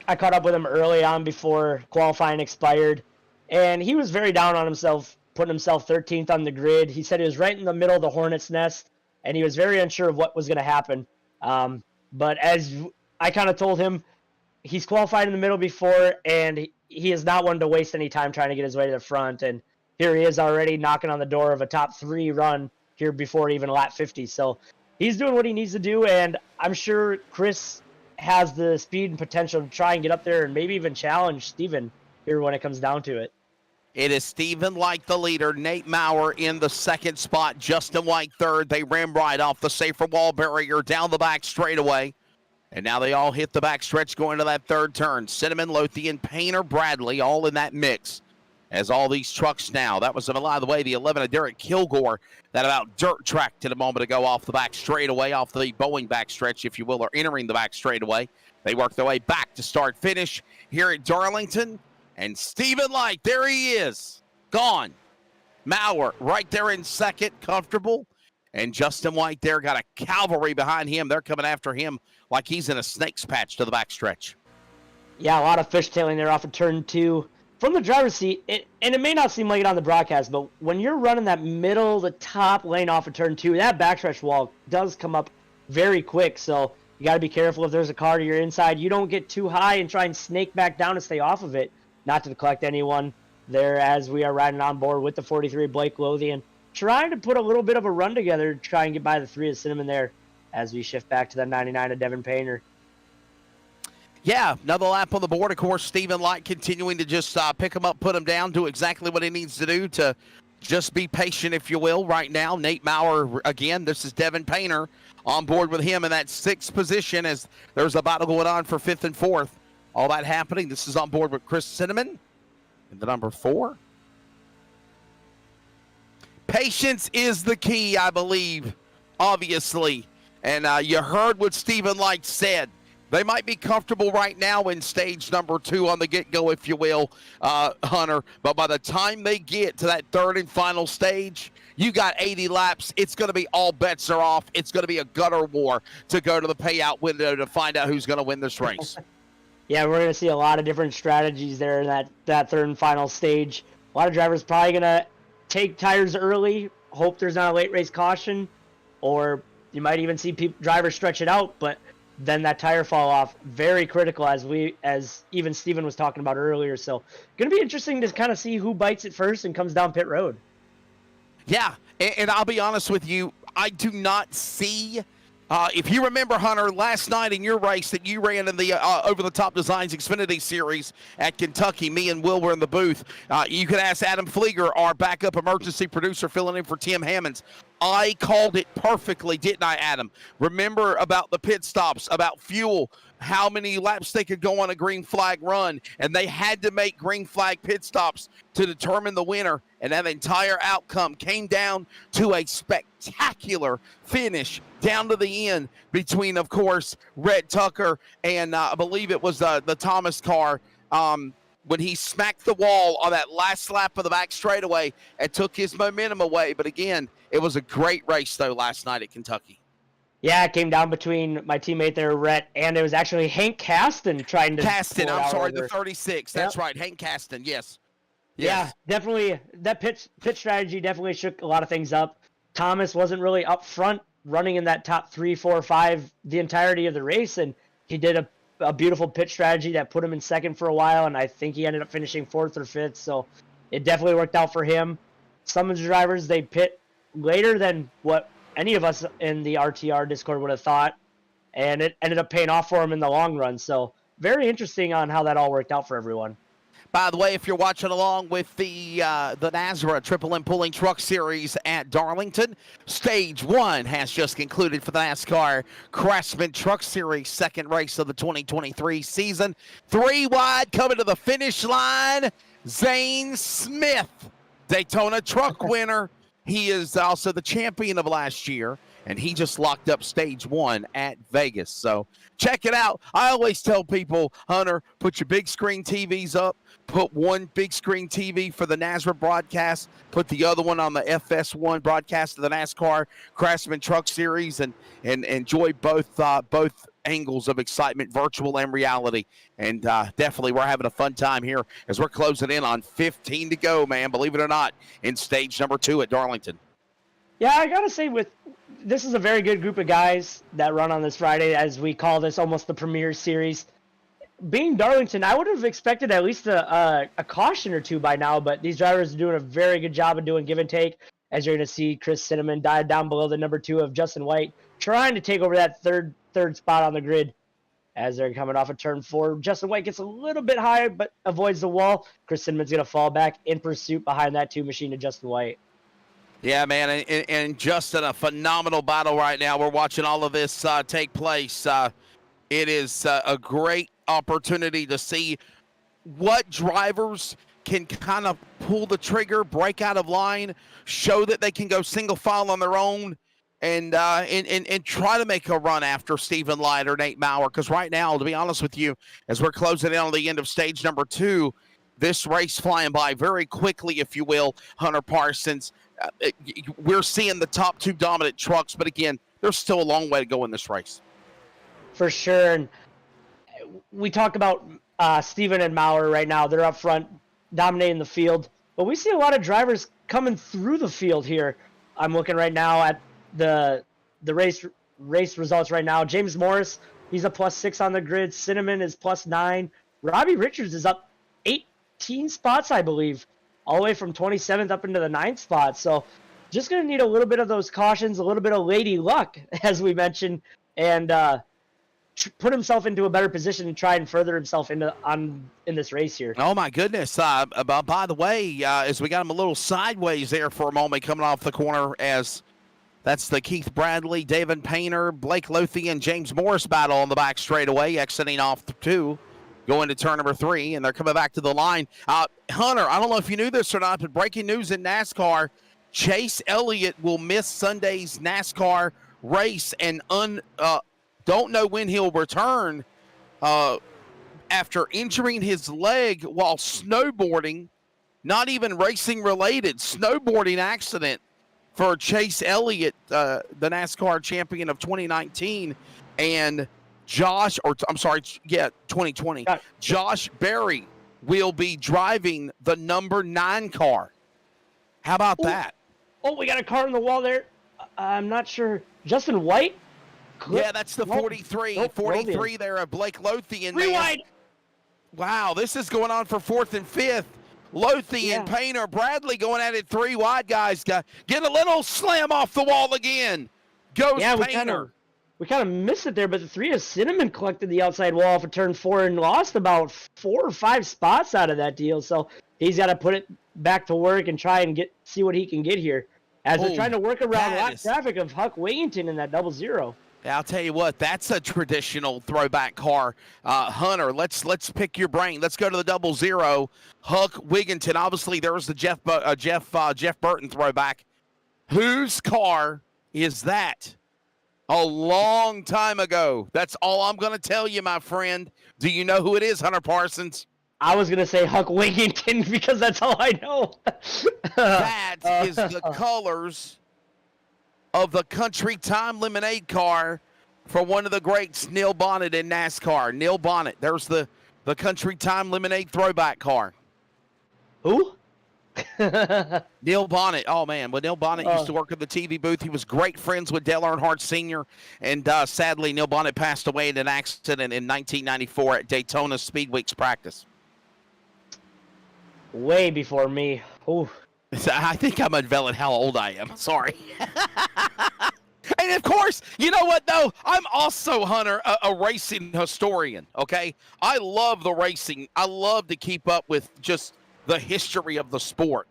I caught up with him early on before qualifying expired, and he was very down on himself, putting himself 13th on the grid. He said he was right in the middle of the hornet's nest, and he was very unsure of what was going to happen. But as I kind of told him, he's qualified in the middle before, and he is not one to waste any time trying to get his way to the front. And here he is already knocking on the door of a top 3 run here before even lap 50. So he's doing what he needs to do, and I'm sure Chris has the speed and potential to try and get up there and maybe even challenge Steven here when it comes down to it. It is Stephen Light, the leader. Nate Maurer in the second spot. Justin White third. They ran right off the safer wall barrier down the back straightaway. And now they all hit the back stretch going to that third turn. Cinnamon, Lothian, Painter, Bradley, all in that mix. As all these trucks now. That was, by the way, the 11 of Derek Kilgore that about dirt tracked it a moment ago off the back straightaway, off the Boeing back stretch, if you will, or entering the back straightaway. They work their way back to start finish here at Darlington. And Stephen Light, there he is, gone. Maurer right there in second, comfortable. And Justin White there got a cavalry behind him. They're coming after him like he's in a snake's patch to the backstretch. Yeah, a lot of fishtailing there off of turn 2. From the driver's seat, and it may not seem like it on the broadcast, but when you're running that middle, the top lane off of turn 2, that backstretch wall does come up very quick. So you got to be careful if there's a car to your inside. You don't get too high and try and snake back down to stay off of it. Not to collect anyone there as we are riding on board with the 43 Blake Lothian, trying to put a little bit of a run together to try and get by the 3 of Cinnamon there. as we shift back to the 99 of Devin Painter. Yeah, another lap on the board. Of course, Stephen Light continuing to just pick him up, put him down, do exactly what he needs to do to just be patient, if you will, right now. Nate Maurer, again, this is Devin Painter on board with him in that 6th position as there's a battle going on for 5th and 4th. All that happening. This is on board with Chris Cinnamon in the number 4. Patience is the key, I believe, obviously. And you heard what Stephen Light said. They might be comfortable right now in stage number 2 on the get-go, if you will, Hunter. But by the time they get to that 3rd and final stage, you got 80 laps. It's going to be all bets are off. It's going to be a gutter war to go to the payout window to find out who's going to win this race. Yeah, we're going to see a lot of different strategies there in that 3rd and final stage. A lot of drivers probably going to take tires early, hope there's not a late race caution, or you might even see drivers stretch it out, but then that tire fall off, very critical as even Steven was talking about earlier. So going to be interesting to kind of see who bites it first and comes down pit road. Yeah, and I'll be honest with you, I do not see, if you remember, Hunter, last night in your race that you ran in the Over-the-Top Designs Xfinity Series at Kentucky, me and Will were in the booth. You could ask Adam Flieger, our backup emergency producer filling in for Tim Hammonds. I called it perfectly, didn't I, Adam? Remember about the pit stops, about fuel, how many laps they could go on a green flag run, and they had to make green flag pit stops to determine the winner, and that entire outcome came down to a spectacular finish down to the end between, of course, Red Tucker and I believe it was the Thomas car, when he smacked the wall on that last lap of the back straightaway and took his momentum away. But again, it was a great race, though, last night at Kentucky. Yeah, it came down between my teammate there, Rhett, and it was actually Hank Caston trying to... I'm sorry, the 36. That's right, Hank Caston, yes. Yeah, definitely. That pit strategy definitely shook a lot of things up. Thomas wasn't really up front running in that top 3, 4, 5 the entirety of the race, and he did a beautiful pit strategy that put him in 2nd for a while, and I think he ended up finishing 4th or 5th, so it definitely worked out for him. Some of the drivers, they pit later than what any of us in the RTR Discord would have thought, and it ended up paying off for him in the long run, so very interesting on how that all worked out for everyone. By the way, if you're watching along with the NASRA Triple M Pulling Truck Series at Darlington, Stage 1 has just concluded for the NASCAR Craftsman Truck Series, 2nd race of the 2023 season. 3 wide coming to the finish line, Zane Smith, Daytona Truck winner. He is also the champion of last year, and he just locked up Stage 1 at Vegas. So check it out. I always tell people, Hunter, put your big screen TVs up. Put one big screen TV for the NASRA broadcast. Put the other one on the FS1 broadcast of the NASCAR Craftsman Truck Series, and enjoy both angles of excitement, virtual and reality. And definitely, we're having a fun time here as we're closing in on 15 to go, man. Believe it or not, in stage number 2 at Darlington. Yeah, I gotta say, this is a very good group of guys that run on this Friday, as we call this almost the premier series. Being Darlington, I would have expected at least a caution or two by now, but these drivers are doing a very good job of doing give and take, as you're going to see Chris Cinnamon dive down below the number 2 of Justin White, trying to take over that third spot on the grid as they're coming off of turn 4. Justin White gets a little bit higher, but avoids the wall. Chris Cinnamon's going to fall back in pursuit behind that 2 machine of Justin White. Yeah, man, and Justin, a phenomenal battle right now. We're watching all of this take place. It is a great opportunity to see what drivers can kind of pull the trigger, break out of line, show that they can go single file on their own, and try to make a run after Stephen Light or Nate Maurer. Because right now, to be honest with you, as we're closing in on the end of stage number 2, this race flying by very quickly, if you will, Hunter Parsons. We're seeing the top 2 dominant trucks, but again, there's still a long way to go in this race. For sure. And we talk about Steven and Maurer right now. They're up front, dominating the field. But we see a lot of drivers coming through the field here. I'm looking right now at the race results right now. James Morris, he's a +6 on the grid. Cinnamon is +9. Robbie Richards is up 18 spots, I believe, all the way from 27th up into the 9th spot. So just going to need a little bit of those cautions, a little bit of lady luck, as we mentioned, and put himself into a better position to try and further himself in this race here. Oh, my goodness. By the way, as we got him a little sideways there for a moment coming off the corner, as that's the Keith Bradley, David Painter, Blake Lothian, James Morris battle on the back straightaway, exiting off the 2, going to turn number 3, and they're coming back to the line. Hunter, I don't know if you knew this or not, but breaking news in NASCAR, Chase Elliott will miss Sunday's NASCAR race and don't know when he'll return after injuring his leg while snowboarding, not even racing related, snowboarding accident for Chase Elliott, the NASCAR champion of 2019, and 2020. Josh Berry will be driving the number 9 car. How about that? Oh, we got a car on the wall there. I'm not sure. Justin White? Yeah, that's the 43. Nope, 43 there of Blake Lothian. Rewind. Wow, this is going on for 4th and 5th. Lothian, Painter, Bradley going at it 3 wide, guys. Get a little slam off the wall again. Goes Painter. We kind of missed it there, but the 3 of Cinnamon collected the outside wall for turn 4 and lost about 4 or 5 spots out of that deal. So he's got to put it back to work and try and see what he can get here. As they're trying to work around a lot of traffic of Huck Wigington in that 00. I'll tell you what, that's a traditional throwback car. Hunter, let's pick your brain. Let's go to the 00. Huck Wigington. Obviously, there was the Jeff Burton throwback. Whose car is that? A long time ago. That's all I'm going to tell you, my friend. Do you know who it is, Hunter Parsons? I was going to say Huck Wigington because that's all I know. That is the colors of the Country Time Lemonade car for one of the greats, Neil Bonnet in NASCAR. Neil Bonnet. There's the Country Time Lemonade throwback car. Who? Neil Bonnet. Oh, man. Well, Neil Bonnet used to work at the TV booth. He was great friends with Dale Earnhardt Sr. And sadly, Neil Bonnet passed away in an accident in 1994 at Daytona Speedweek's practice. Way before me. Ooh. I think I'm unveiling how old I am. Sorry. And, of course, you know what, though? I'm also, Hunter, a racing historian, okay? I love the racing. I love to keep up with just the history of the sport.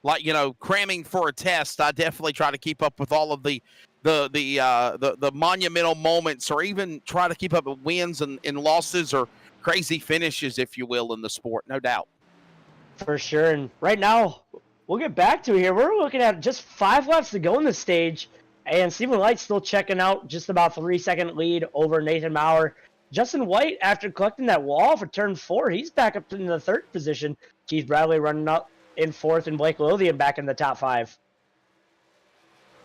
Like, cramming for a test, I definitely try to keep up with all of the monumental moments, or even try to keep up with wins and losses or crazy finishes, if you will, in the sport, no doubt. For sure. And right now, we'll get back to it here. We're looking at just 5 laps to go in the stage. And Stephen Light's still checking out, just about 3-second lead over Nathan Maurer. Justin White, after collecting that wall for turn 4, he's back up in the 3rd position. Keith Bradley running up in 4th, and Blake Lothian back in the top 5.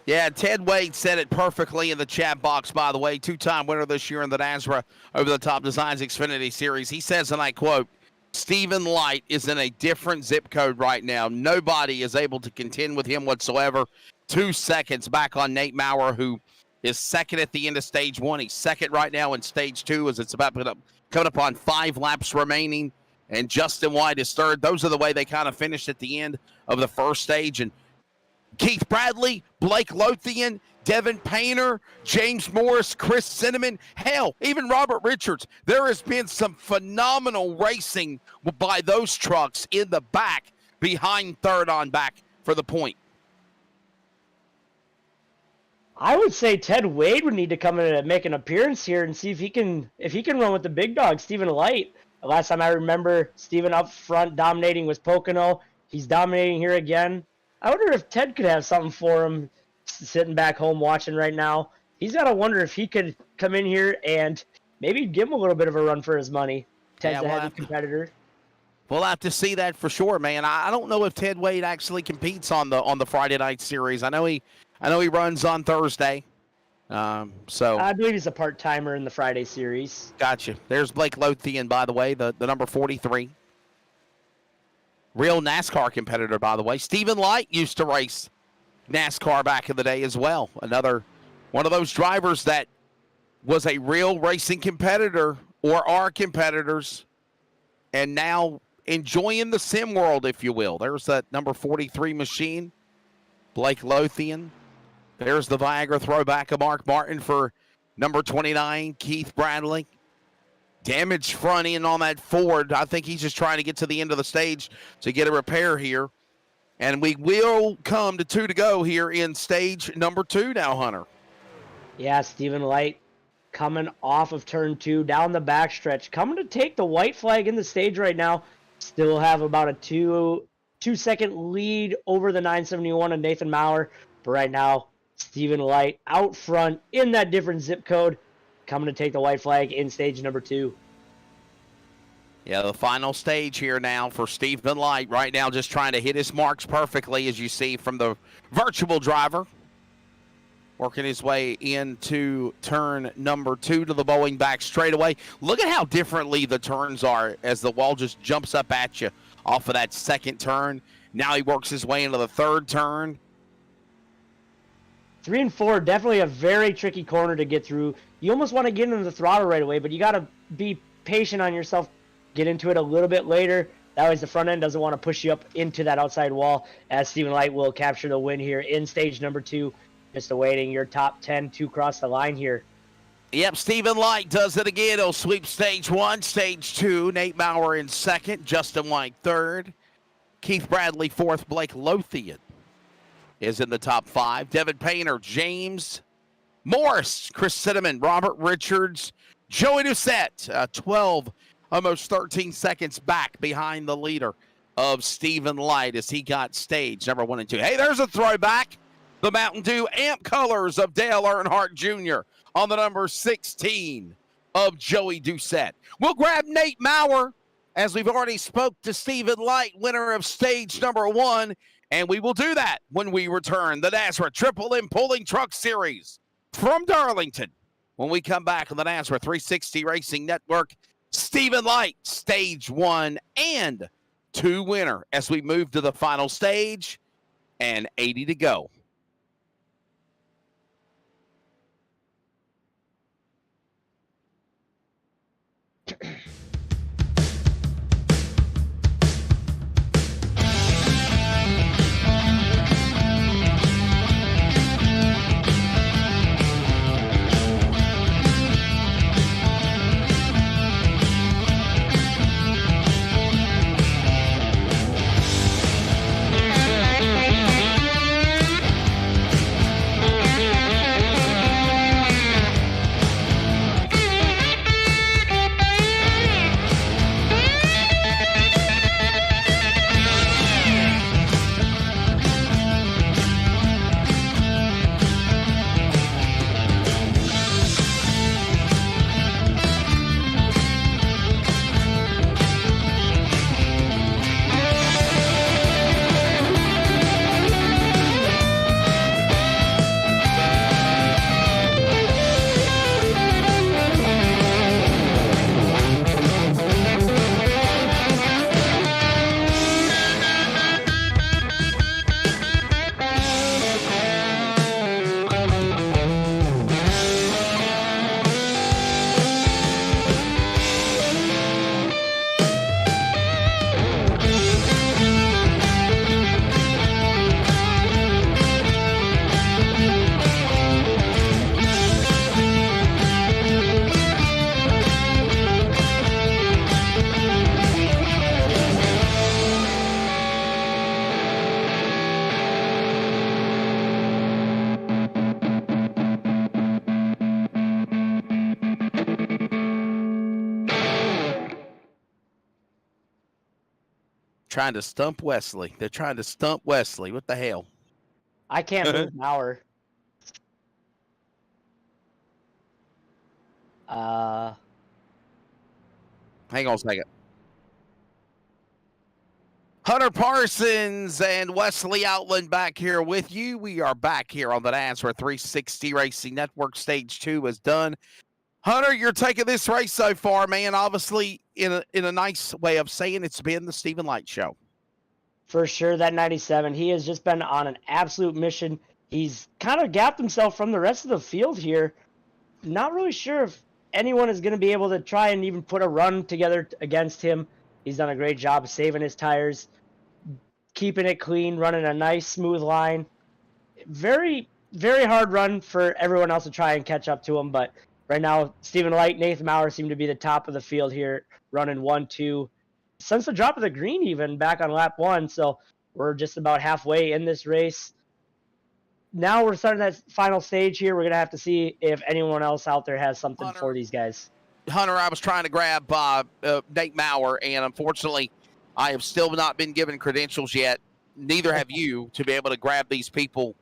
Yeah, Ted Wade said it perfectly in the chat box, by the way. 2-time winner this year in the NASRA Over the Top Designs Xfinity Series. He says, and I quote, Stephen Light is in a different zip code right now. Nobody is able to contend with him whatsoever. 2 seconds back on Nate Maurer, who is 2nd at the end of stage 1. He's 2nd right now in stage 2 as it's about coming up on 5 laps remaining. And Justin White is 3rd. Those are the way they kind of finished at the end of the first stage. And Keith Bradley, Blake Lothian, Devin Painter, James Morris, Chris Cinnamon, hell, even Robert Richards. There has been some phenomenal racing by those trucks in the back behind 3rd on back for the point. I would say Ted Wade would need to come in and make an appearance here and see if he can run with the big dog, Stephen Light. The last time I remember Stephen up front dominating was Pocono. He's dominating here again. I wonder if Ted could have something for him sitting back home watching right now. He's got to wonder if he could come in here and maybe give him a little bit of a run for his money. Ted's a heavy competitor. We'll have to see that for sure, man. I don't know if Ted Wade actually competes on the Friday night series. I know he runs on Thursday. So I believe he's a part-timer in the Friday series. Gotcha. There's Blake Lothian, by the way, the number 43. Real NASCAR competitor, by the way. Stephen Light used to race NASCAR back in the day as well. Another one of those drivers that was a real racing competitor, or are competitors, and now enjoying the sim world, if you will. There's that number 43 machine. Blake Lothian. There's the Viagra throwback of Mark Martin for number 29, Keith Bradley. Damaged front end on that Ford. I think he's just trying to get to the end of the stage to get a repair here. And we will come to 2 to go here in stage number 2 now, Hunter. Yeah, Stephen Light coming off of turn 2 down the backstretch. Coming to take the white flag in the stage right now. Still have about a 2-second lead over the 971 of Nathan Maurer. But right now, Stephen Light out front in that different zip code. Coming to take the white flag in stage number 2. Yeah, the final stage here now for Stephen Light. Right now just trying to hit his marks perfectly, as you see from the virtual driver. Working his way into turn number 2 to the Boeing back straightaway. Look at how differently the turns are as the wall just jumps up at you off of that second turn. Now he works his way into the third turn. 3 and 4, definitely a very tricky corner to get through. You almost want to get into the throttle right away, but you got to be patient on yourself. Get into it a little bit later. That way the front end doesn't want to push you up into that outside wall, as Stephen Light will capture the win here in stage number 2. Just awaiting your top 10 to cross the line here. Yep, Stephen Light does it again. He'll sweep stage 1, stage 2. Nate Maurer in second, Justin White third. Keith Bradley fourth, Blake Lothian is in the top 5. Devin Painter, James Morris, Chris Cinnamon, Robert Richards, Joey Doucette, 12, almost 13 seconds back behind the leader of Stephen Light as he got stage number 1 and 2. Hey, there's a throwback. The Mountain Dew amp colors of Dale Earnhardt Jr. on the number 16 of Joey Doucette. We'll grab Nate Maurer, as we've already spoke to Stephen Light, winner of stage number 1, and we will do that when we return. The NASRA Triple M Pulling Truck Series from Darlington. When we come back on the NASRA 360 Racing Network, Stephen Light, stage 1 and 2 winner, as we move to the final stage and 80 to go. Trying to stump Wesley. They're trying to stump Wesley. What the hell? I can't move Maurer. Hang on a second. Hunter Parsons and Wesley Outland back here with you. We are back here on the NASRA 360 Racing Network. Stage 2 is done. Hunter, you're taking this race so far, man. Obviously, in a nice way of saying, it's been the Stephen Light Show. For sure, that 97. He has just been on an absolute mission. He's kind of gapped himself from the rest of the field here. Not really sure if anyone is going to be able to try and even put a run together against him. He's done a great job of saving his tires, keeping it clean, running a nice, smooth line. very, very hard run for everyone else to try and catch up to him. But right now, Stephen Light, Nathan Maurer seem to be the top of the field here, running 1-2 since the drop of the green, even back on lap 1. So we're just about halfway in this race. Now we're starting that final stage here. We're gonna have to see if anyone else out there has something Hunter. for these guys. Hunter, I was trying to grab Nate Maurer, and unfortunately, I have still not been given credentials yet. Neither have you to be able to grab these people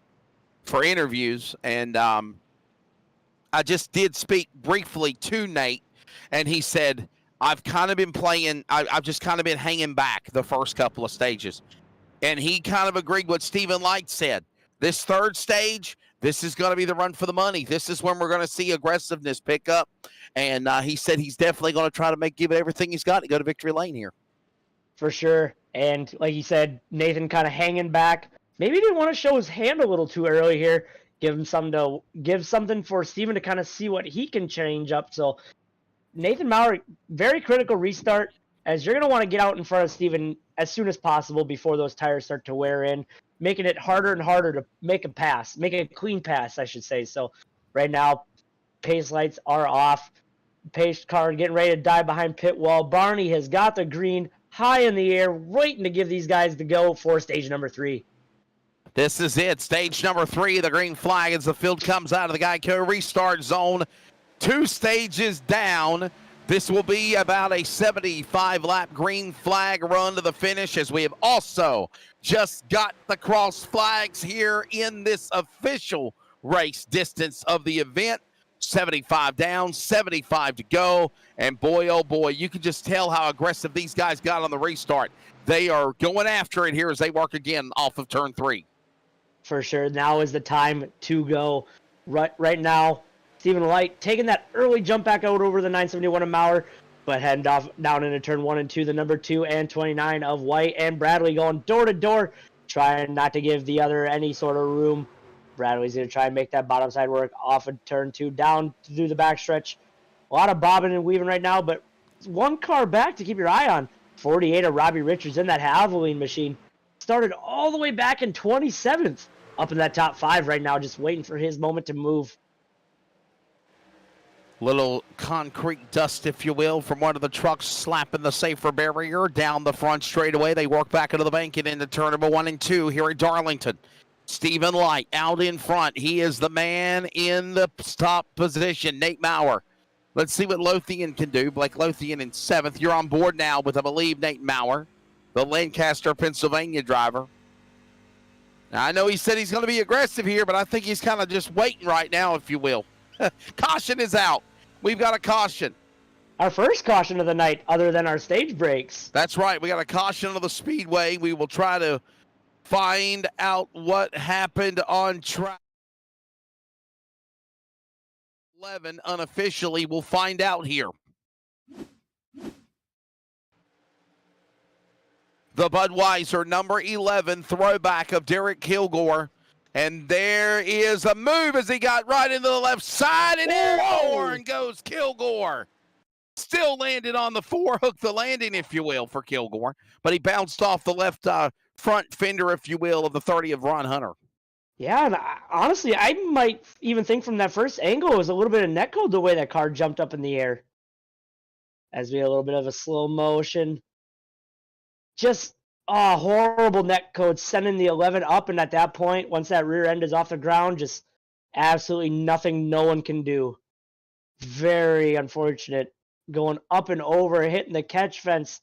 for interviews. And I just did speak briefly to Nate, and he said, I've kind of been playing, I've just kind of been hanging back the first couple of stages. And he kind of agreed what Stephen Light said. This third stage, this is going to be the run for the money. This is when we're going to see aggressiveness pick up. And he said he's definitely going to try to give it everything he's got to go to victory lane here. For sure. And like you said, Nathan kind of hanging back. Maybe he didn't want to show his hand a little too early here. Give something for Steven to kind of see what he can change up. So Nathan Maurer, very critical restart, as you're going to want to get out in front of Steven as soon as possible before those tires start to wear in, making it harder and harder to make a clean pass, I should say. So right now, pace lights are off. Pace car getting ready to dive behind pit wall. Barney has got the green high in the air, waiting to give these guys the go for stage number 3. This is it. Stage number 3, the green flag as the field comes out of the Geico restart zone. 2 stages down. This will be about a 75-lap green flag run to the finish, as we have also just got the cross flags here in this official race distance of the event. 75 down, 75 to go. And boy, oh boy, you can just tell how aggressive these guys got on the restart. They are going after it here as they work again off of turn 3. For sure. Now is the time to go. Right now, Stephen Light taking that early jump back out over the 971 of Maurer, but heading off down into turn 1 and 2, the number 2 and 29 of White, and Bradley going door to door, trying not to give the other any sort of room. Bradley's going to try and make that bottom side work off of turn 2, down through the backstretch. A lot of bobbing and weaving right now, but one car back to keep your eye on. 48 of Robbie Richards in that Havoline machine. Started all the way back in 27th. Up in that top 5 right now, just waiting for his moment to move. Little concrete dust, if you will, from one of the trucks slapping the safer barrier down the front straightaway. They work back into the bank and into turn number 1 and 2 here at Darlington. Stephen Light out in front. He is the man in the top position. Nate Maurer. Let's see what Lothian can do. Blake Lothian in 7th. You're on board now with, I believe, Nate Maurer, the Lancaster, Pennsylvania driver. Now, I know he said he's going to be aggressive here, but I think he's kind of just waiting right now, if you will. Caution is out. We've got a caution. Our first caution of the night, other than our stage breaks. That's right. We got a caution of the speedway. We will try to find out what happened on track 11 unofficially. We'll find out here. The Budweiser number 11 throwback of Derek Kilgore. And there is a move as he got right into the left side, and airborne goes Kilgore. Still landed on the 4, hooked the landing, if you will, for Kilgore. But he bounced off the left front fender, if you will, of the 30 of Ron Hunter. Yeah, and honestly, I might even think from that first angle it was a little bit of netcode the way that car jumped up in the air. As we had a little bit of a slow motion. Just horrible netcode, sending the 11 up, and at that point, once that rear end is off the ground, just absolutely nothing no one can do. Very unfortunate. Going up and over, hitting the catch fence,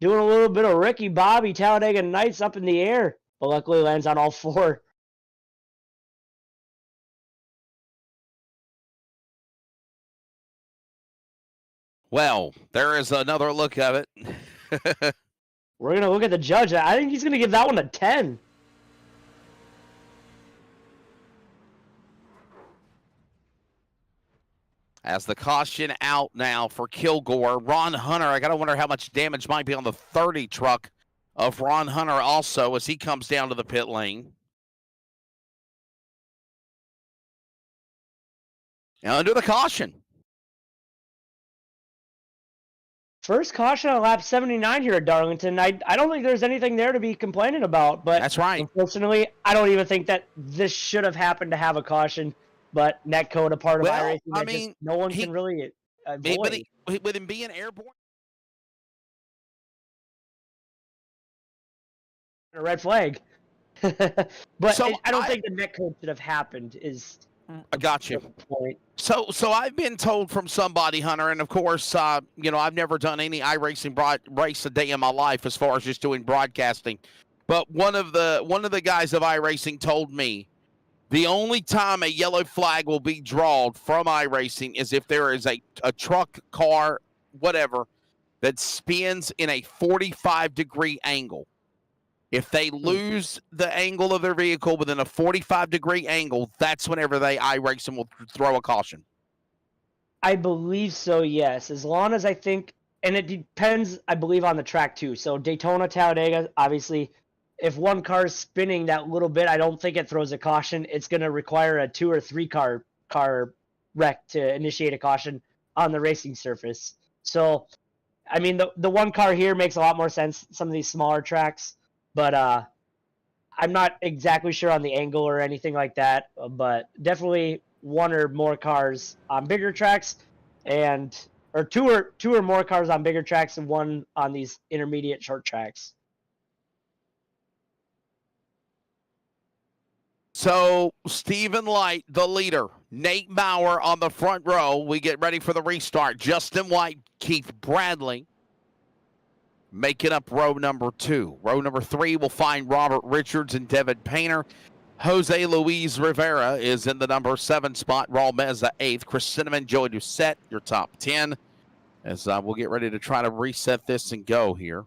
doing a little bit of Ricky Bobby, Talladega Nights up in the air, but luckily lands on all 4. Well, there is another look of it. We're going to look at the judge. I think he's going to give that one a 10. As the caution out now for Kilgore. Ron Hunter, I got to wonder how much damage might be on the 30 truck of Ron Hunter also as he comes down to the pit lane. And under the caution. First caution on lap 79 here at Darlington. I don't think there's anything there to be complaining about, but That's right. unfortunately, I don't even think that this should have happened to have a caution. But netcode, a part of Well, iRacing, I that mean, just no one he- can really But avoid. with him being airborne, A red flag. But So I don't I- think the netcode should have happened. Is I got you. the point. So I've been told from somebody, Hunter, and of course, you know, I've never done any iRacing race a day in my life as far as just doing broadcasting. But one of the guys of iRacing told me the only time a yellow flag will be drawn from iRacing is if there is a truck, car, whatever, that spins in a 45-degree angle. If they lose the angle of their vehicle within a 45-degree angle, that's whenever iRacing will throw a caution. I believe so, yes. As long as I think, and it depends, I believe, on the track too. So Daytona, Talladega, obviously, if one car is spinning that little bit, I don't think it throws a caution. It's going to require a 2 or 3 car wreck to initiate a caution on the racing surface. So, I mean, the one car here makes a lot more sense. Some of these smaller tracks, but I'm not exactly sure on the angle or anything like that. But definitely one or more cars on bigger tracks, or two or more cars on bigger tracks and one on these intermediate short tracks. So Stephen Light, the leader. Nate Bauer on the front row. We get ready for the restart. Justin White, Keith Bradley making up row number 2. Row number 3 will find Robert Richards and David Painter. Jose Luis Rivera is in the number 7 spot. Raul Meza 8th. Chris Cinnamon, Joey Doucette, your top 10. As we'll get ready to try to reset this and go here.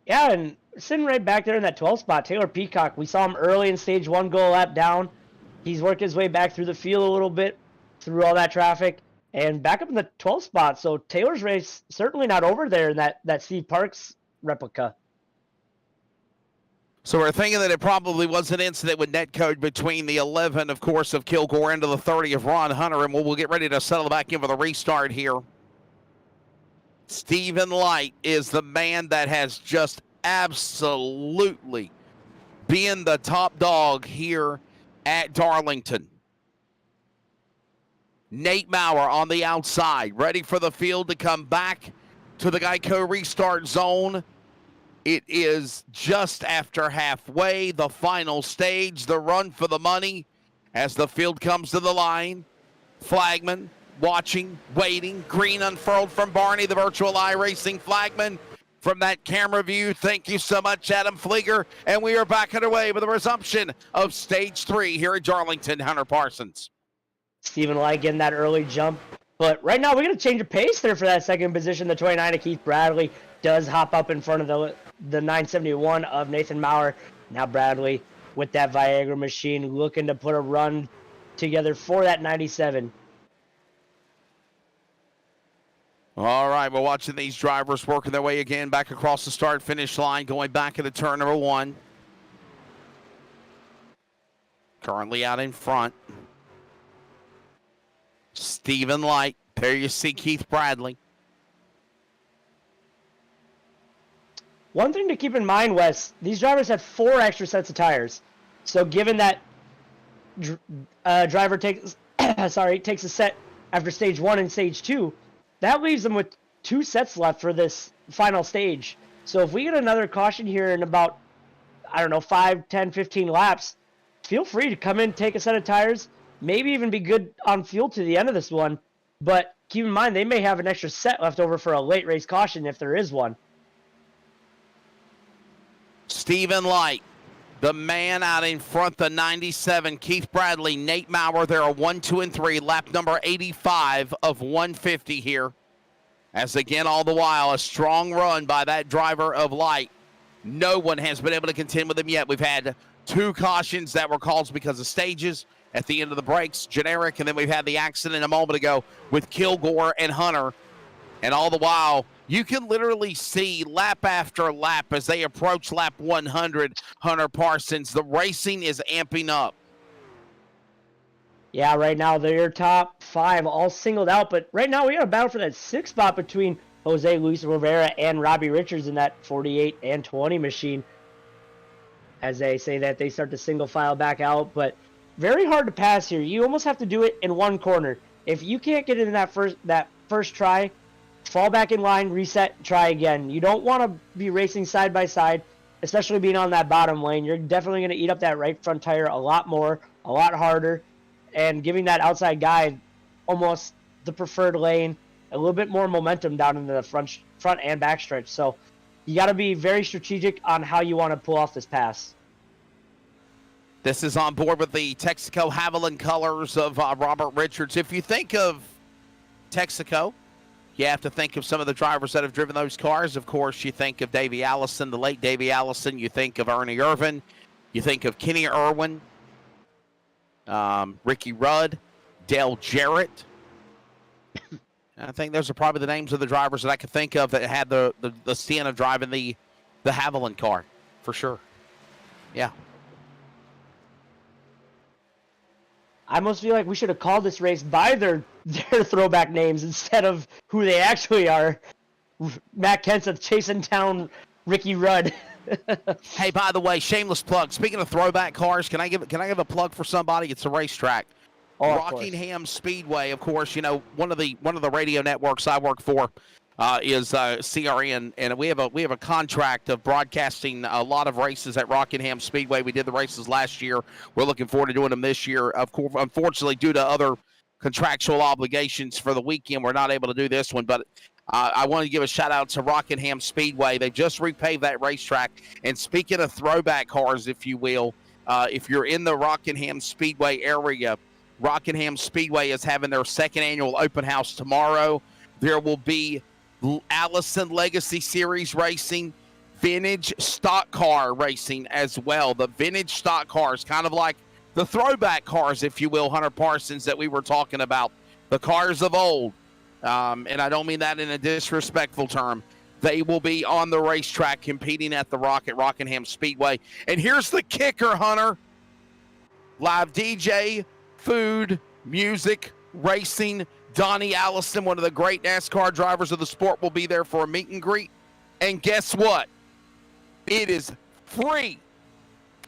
Yeah, and sitting right back there in that 12th spot, Taylor Peacock. We saw him early in stage 1 go a lap down. He's worked his way back through the field a little bit, through all that traffic, and back up in the 12th spot. So Taylor's race certainly not over there in that Steve Parks replica. So we're thinking that it probably was an incident with netcode between the 11, of course, of Kilgore into the 30 of Ron Hunter, and we'll get ready to settle back in for the restart here. Stephen Light is the man that has just absolutely been the top dog here at Darlington. Nate Bauer on the outside, ready for the field to come back to the Geico restart zone. It is just after halfway, the final stage, the run for the money as the field comes to the line. Flagman watching, waiting, green unfurled from Barney, the virtual iRacing flagman. From that camera view, thank you so much, Adam Flieger. And we are back underway with the resumption of stage 3 here at Darlington. Hunter Parsons. Stephen Light getting that early jump. But right now, we're going to change of pace there for that second position. The 29 of Keith Bradley does hop up in front of the 971 of Nathan Maurer. Now Bradley with that Viagra machine looking to put a run together for that 97. All right, we're watching these drivers working their way again back across the start-finish line, going back into turn number 1. Currently out in front. Stephen Light. There you see Keith Bradley. One thing to keep in mind, Wes, these drivers have 4 extra sets of tires. So given that driver takes takes a set after stage 1 and stage 2, that leaves them with 2 sets left for this final stage. So if we get another caution here in about, 5, 10, 15 laps, feel free to come in, take a set of tires, maybe even be good on fuel to the end of this one. But keep in mind, they may have an extra set left over for a late race caution if there is one. Stephen Light, the man out in front, the 97. Keith Bradley, Nate Maurer, there are 1, 2, and 3. Lap number 85 of 150 here. As again, all the while, a strong run by that driver of Light. No one has been able to contend with him yet. We've had 2 cautions that were called because of stages at the end of the breaks, generic, and then we've had the accident a moment ago with Kilgore and Hunter. And all the while, you can literally see lap after lap as they approach lap 100, Hunter Parsons. The racing is amping up. Yeah, right now they're top 5 all singled out, but right now we got a battle for that 6th spot between Jose Luis Rivera and Robbie Richards in that 48 and 20 machine, as they say that they start to single file back out. But very hard to pass here. You almost have to do it in one corner. If you can't get it in that first try, fall back in line, reset, try again. You don't want to be racing side by side, especially being on that bottom lane. You're definitely going to eat up that right front tire a lot more, a lot harder, and giving that outside guy almost the preferred lane, a little bit more momentum down into the front and back stretch. So you got to be very strategic on how you want to pull off this pass. This is on board with the Texaco Haviland colors of Robert Richards. If you think of Texaco, you have to think of some of the drivers that have driven those cars. Of course, you think of Davey Allison, the late Davey Allison. You think of Ernie Irvin. You think of Kenny Irwin, Ricky Rudd, Dale Jarrett. I think those are probably the names of the drivers that I could think of that had the stint of driving the Haviland car, for sure. Yeah. I almost feel like we should have called this race by their throwback names instead of who they actually are. Matt Kenseth chasing down Ricky Rudd. Hey, by the way, shameless plug. Speaking of throwback cars, can I give a plug for somebody? It's a racetrack. Oh, Rockingham Speedway, of course. You know, one of the radio networks I work for is CRN, and we have a contract of broadcasting a lot of races at Rockingham Speedway. We did the races last year. We're looking forward to doing them this year. Of course, unfortunately, due to other contractual obligations for the weekend, we're not able to do this one. But I want to give a shout out to Rockingham Speedway. They just repaved that racetrack. And speaking of throwback cars, if you will, if you're in the Rockingham Speedway area, Rockingham Speedway is having their second annual open house tomorrow. There will be Allison Legacy Series racing, vintage stock car racing as well. The vintage stock cars, kind of like the throwback cars, if you will, Hunter Parsons, that we were talking about, the cars of old. And I don't mean that in a disrespectful term. They will be on the racetrack competing at the Rockingham Speedway. And here's the kicker, Hunter. Live DJ, food, music, racing. Donnie Allison, one of the great NASCAR drivers of the sport, will be there for a meet and greet. And guess what? It is free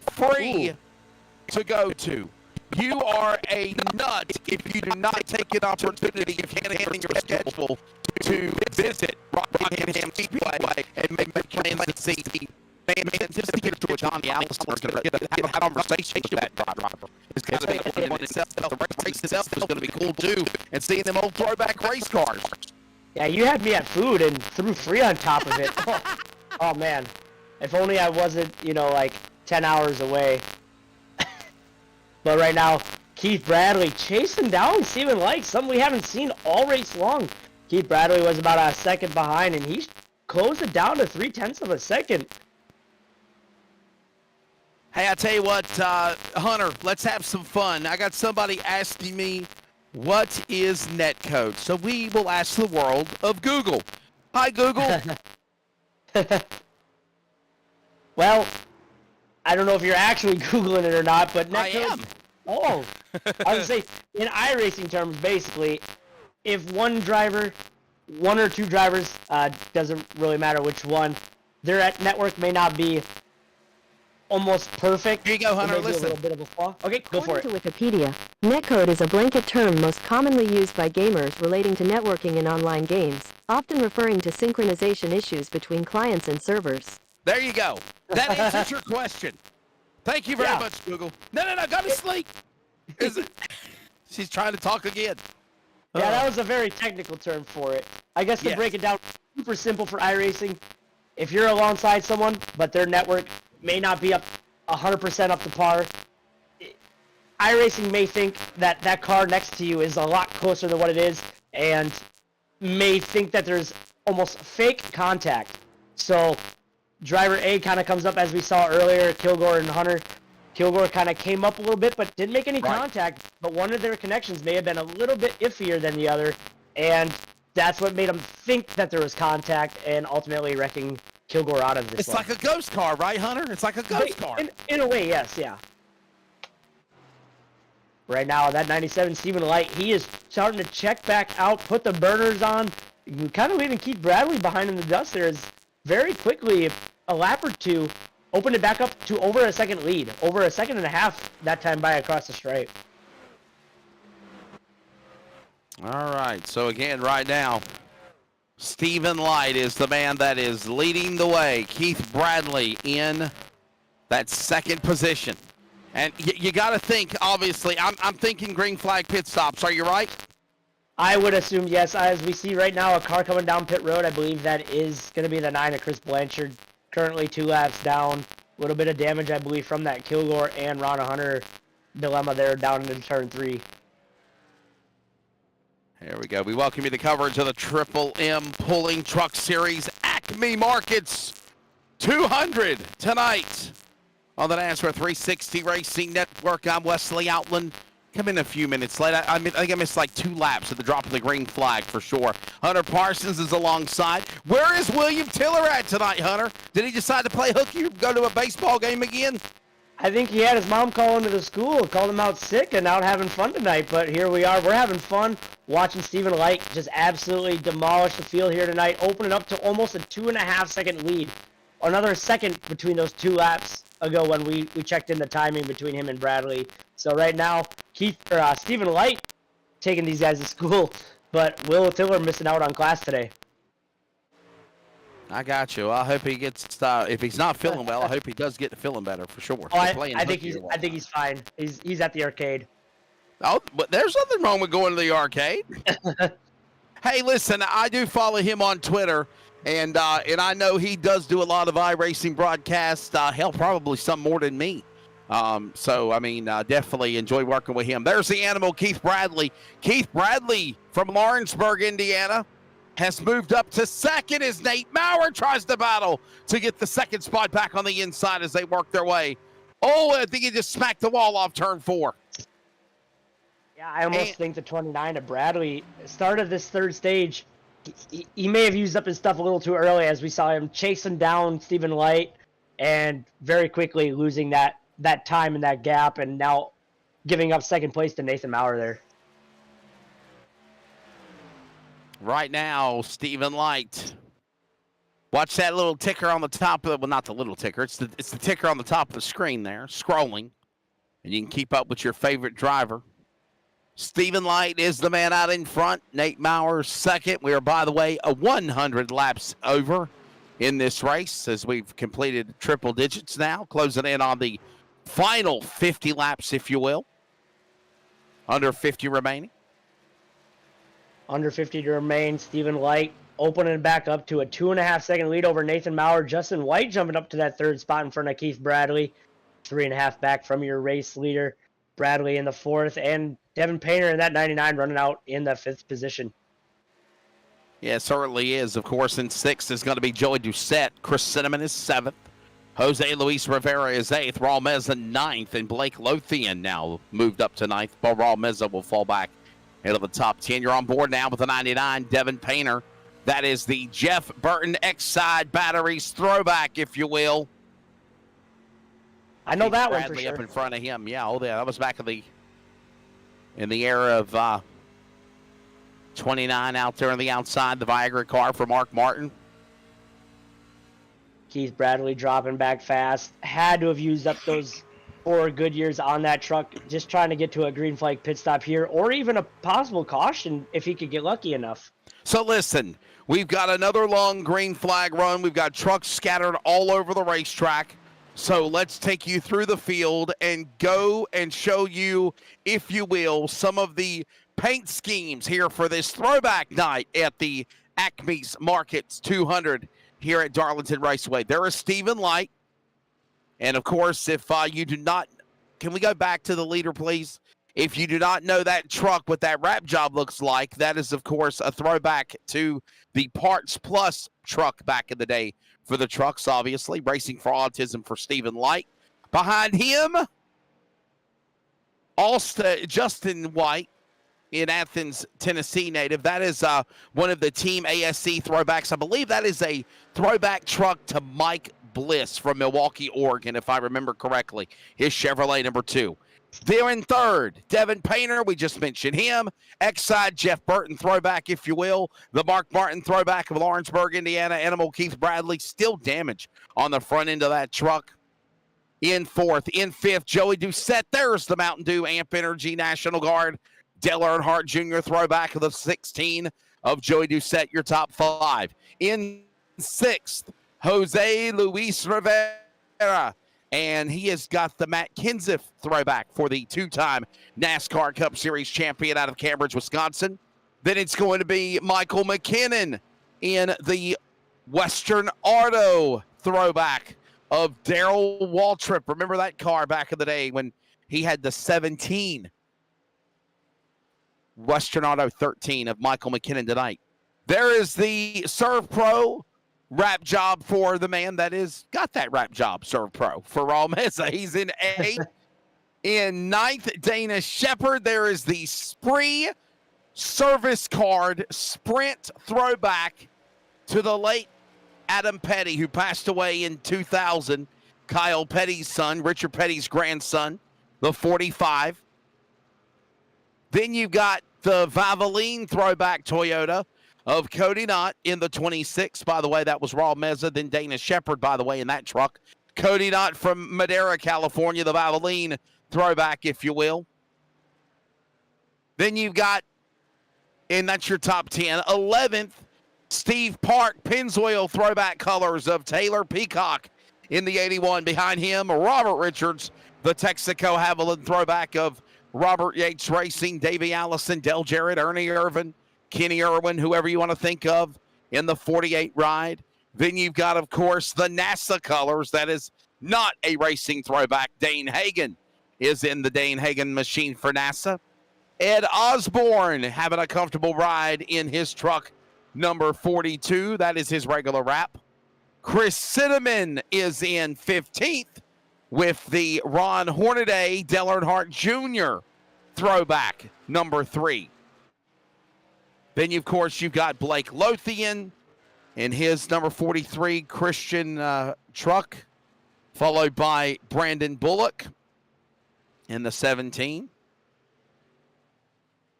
to go to. You are a nut if you do not take an opportunity of handling your schedule to visit Rockingham Speedway and make plans to see. Man, just to get to a Donnie Allison, we're going to have a conversation with that driver. The race itself is going to be cool, too, and seeing them old throwback race cars. Yeah, you had me at food and threw free on top of it. Oh, man. If only I wasn't, like 10 hours away. But right now, Keith Bradley chasing down Stephen Light, something we haven't seen all race long. Keith Bradley was about a second behind, and he closed it down to 0.3 of a second. Hey, I tell you what, Hunter, let's have some fun. I got somebody asking me, what is netcode? So we will ask the world of Google. Hi, Google. Well, I don't know if you're actually Googling it or not, but netcode... I am. Oh, I was going to say, in iRacing terms, basically, if one or two drivers, doesn't really matter which one, their network may not be almost perfect. Here you go, Hunter, A listen. little bit of a flaw. Okay, go for it. According to Wikipedia, netcode is a blanket term most commonly used by gamers relating to networking in online games, often referring to synchronization issues between clients and servers. There you go. That answers your question. Thank you very much, Google. No, go to sleep. She's trying to talk again. Yeah, that was a very technical term for it. I guess to break it down, super simple for iRacing. If you're alongside someone, but their network may not be up 100% up to par, iRacing may think that that car next to you is a lot closer than what it is, and may think that there's almost fake contact. So driver A kind of comes up, as we saw earlier, Kilgore and Hunter. Kilgore kind of came up a little bit, but didn't make any contact. But one of their connections may have been a little bit iffier than the other, and that's what made them think that there was contact, and ultimately wrecking Kilgore out of this. It's like a ghost car, right, Hunter? It's like a ghost car. In a way, yes, yeah. Right now, that 97 Stephen Light, he is starting to check back out, put the burners on, kind of leaving Keith Bradley behind in the dust there is very quickly, a lap or two, opened it back up to over a second lead. Over a second and a half that time by across the stripe. All right, so again, right now, Stephen Light is the man that is leading the way. Keith Bradley in that second position. And you got to think, obviously, I'm thinking green flag pit stops. Are you right? I would assume yes. As we see right now, a car coming down pit road. I believe that is going to be the 9 of Chris Blanchard. Currently 2 laps down. A little bit of damage, I believe, from that Kilgore and Ronna Hunter dilemma there down into turn 3. Here we go. We welcome you to coverage of the Triple M Pulling Truck Series Acme Markets 200 tonight on the NASCAR 360 Racing Network. I'm Wesley Outland. Come in a few minutes late. I think I missed like 2 laps at the drop of the green flag for sure. Hunter Parsons is alongside. Where is William Tiller at tonight, Hunter? Did he decide to play hooky or go to a baseball game again? I think he had his mom call him to the school, called him out sick and out having fun tonight. But here we are. We're having fun watching Stephen Light just absolutely demolish the field here tonight, opening up to almost a 2.5-second lead. Another second between those 2 laps ago when we checked in the timing between him and Bradley. So right now, Stephen Light taking these guys to school, but Will Tiller missing out on class today. I got you. I hope he gets. If he's not feeling well, I hope he does get to feeling better for sure. Oh, I think he's fine. He's at the arcade. Oh, but there's nothing wrong with going to the arcade. Hey, listen, I do follow him on Twitter, and I know he does do a lot of iRacing broadcasts. Hell, probably some more than me. So I mean, definitely enjoy working with him. There's the animal, Keith Bradley. Keith Bradley from Lawrenceburg, Indiana, has moved up to second as Nate Maurer tries to battle to get the second spot back on the inside as they work their way. Oh, I think he just smacked the wall off turn 4. Yeah, I almost think the 29 of Bradley started this third stage. He may have used up his stuff a little too early as we saw him chasing down Stephen Light and very quickly losing that time and that gap and now giving up second place to Nathan Maurer there. Right now, Stephen Light. Watch that little ticker on the top of the, well, not the little ticker. It's the ticker on the top of the screen there, scrolling. And you can keep up with your favorite driver. Stephen Light is the man out in front. Nate Maurer second. We are, by the way, 100 laps over in this race as we've completed triple digits now, closing in on the final 50 laps, if you will. Under 50 remaining. Under 50 to remain. Stephen Light opening back up to a 2.5-second lead over Nathan Maurer. Justin White jumping up to that third spot in front of Keith Bradley. 3.5 back from your race leader. Bradley in the 4th, and Devin Painter in that 99 running out in the 5th position. Yeah, it certainly is. Of course, in 6th is going to be Joey Doucette. Chris Cinnamon is 7th. Jose Luis Rivera is 8th. Raul Meza 9th, and Blake Lothian now moved up to 9th. But Raul Meza will fall back into the top 10. You're on board now with the 99, Devin Painter. That is the Jeff Burton X-Side Batteries throwback, if you will. I know that one for Bradley sure. Up in front of him. Yeah, oh yeah, that was back in the era of 29 out there on the outside, the Viagra car for Mark Martin. Keith Bradley dropping back fast. Had to have used up those 4 good years on that truck, just trying to get to a green flag pit stop here, or even a possible caution if he could get lucky enough. So listen, we've got another long green flag run. We've got trucks scattered all over the racetrack. So let's take you through the field and go and show you, if you will, some of the paint schemes here for this throwback night at the Acme's Markets 200 here at Darlington Raceway. There is Stephen Light. And, of course, if you do not – can we go back to the leader, please? If you do not know that truck, what that wrap job looks like, that is, of course, a throwback to the Parts Plus truck back in the day for the trucks, obviously. Racing for Autism for Stephen Light. Behind him, Justin White, in Athens, Tennessee native. That is one of the Team ASC throwbacks. I believe that is a throwback truck to Mike Bliss from Milwaukee, Oregon, if I remember correctly. His Chevrolet number 2. There in third, Devin Painter, we just mentioned him. X-side, Jeff Burton throwback, if you will. The Mark Martin throwback of Lawrenceburg, Indiana. Animal Keith Bradley, still damage on the front end of that truck. In fourth, in fifth, Joey Doucette. There's the Mountain Dew Amp Energy National Guard. Dale Earnhardt Jr. throwback of the 16 of Joey Doucette, your top 5. In sixth, Jose Luis Rivera. And he has got the Matt Kenseth throwback for the 2-time NASCAR Cup Series champion out of Cambridge, Wisconsin. Then it's going to be Michael McKinnon in the Western Auto throwback of Darrell Waltrip. Remember that car back in the day when he had the 17. Western Auto 13 of Michael McKinnon tonight. There is the Serve Pro wrap job for the man that is got that wrap job, Serve Pro, for Raul Meza. He's in 8th. In 9th, Dana Shepard. There is the Spree service card sprint throwback to the late Adam Petty, who passed away in 2000. Kyle Petty's son, Richard Petty's grandson, the 45. Then you've got the Valvoline throwback Toyota of Cody Knott in the 26. By the way, that was Raul Meza, then Dana Shepard, by the way, in that truck. Cody Knott from Madera, California, the Valvoline throwback, if you will. Then you've got, and that's your top 10, 11th, Steve Park, Pennzoil throwback colors of Taylor Peacock in the 81. Behind him, Robert Richards, the Texaco Haviland throwback of Robert Yates Racing, Davey Allison, Del Jarrett, Ernie Irvin, Kenny Irwin, whoever you want to think of in the 48 ride. Then you've got, of course, the NASA colors. That is not a racing throwback. Dane Hagen is in the Dane Hagen machine for NASA. Ed Osborne having a comfortable ride in his truck, number 42. That is his regular wrap. Chris Cinnamon is in 15th with the Ron Hornaday, Dale Earnhardt Jr. throwback, number 3. Then, of course, you've got Blake Lothian in his number 43 Christian truck, followed by Brandon Bullock in the 17.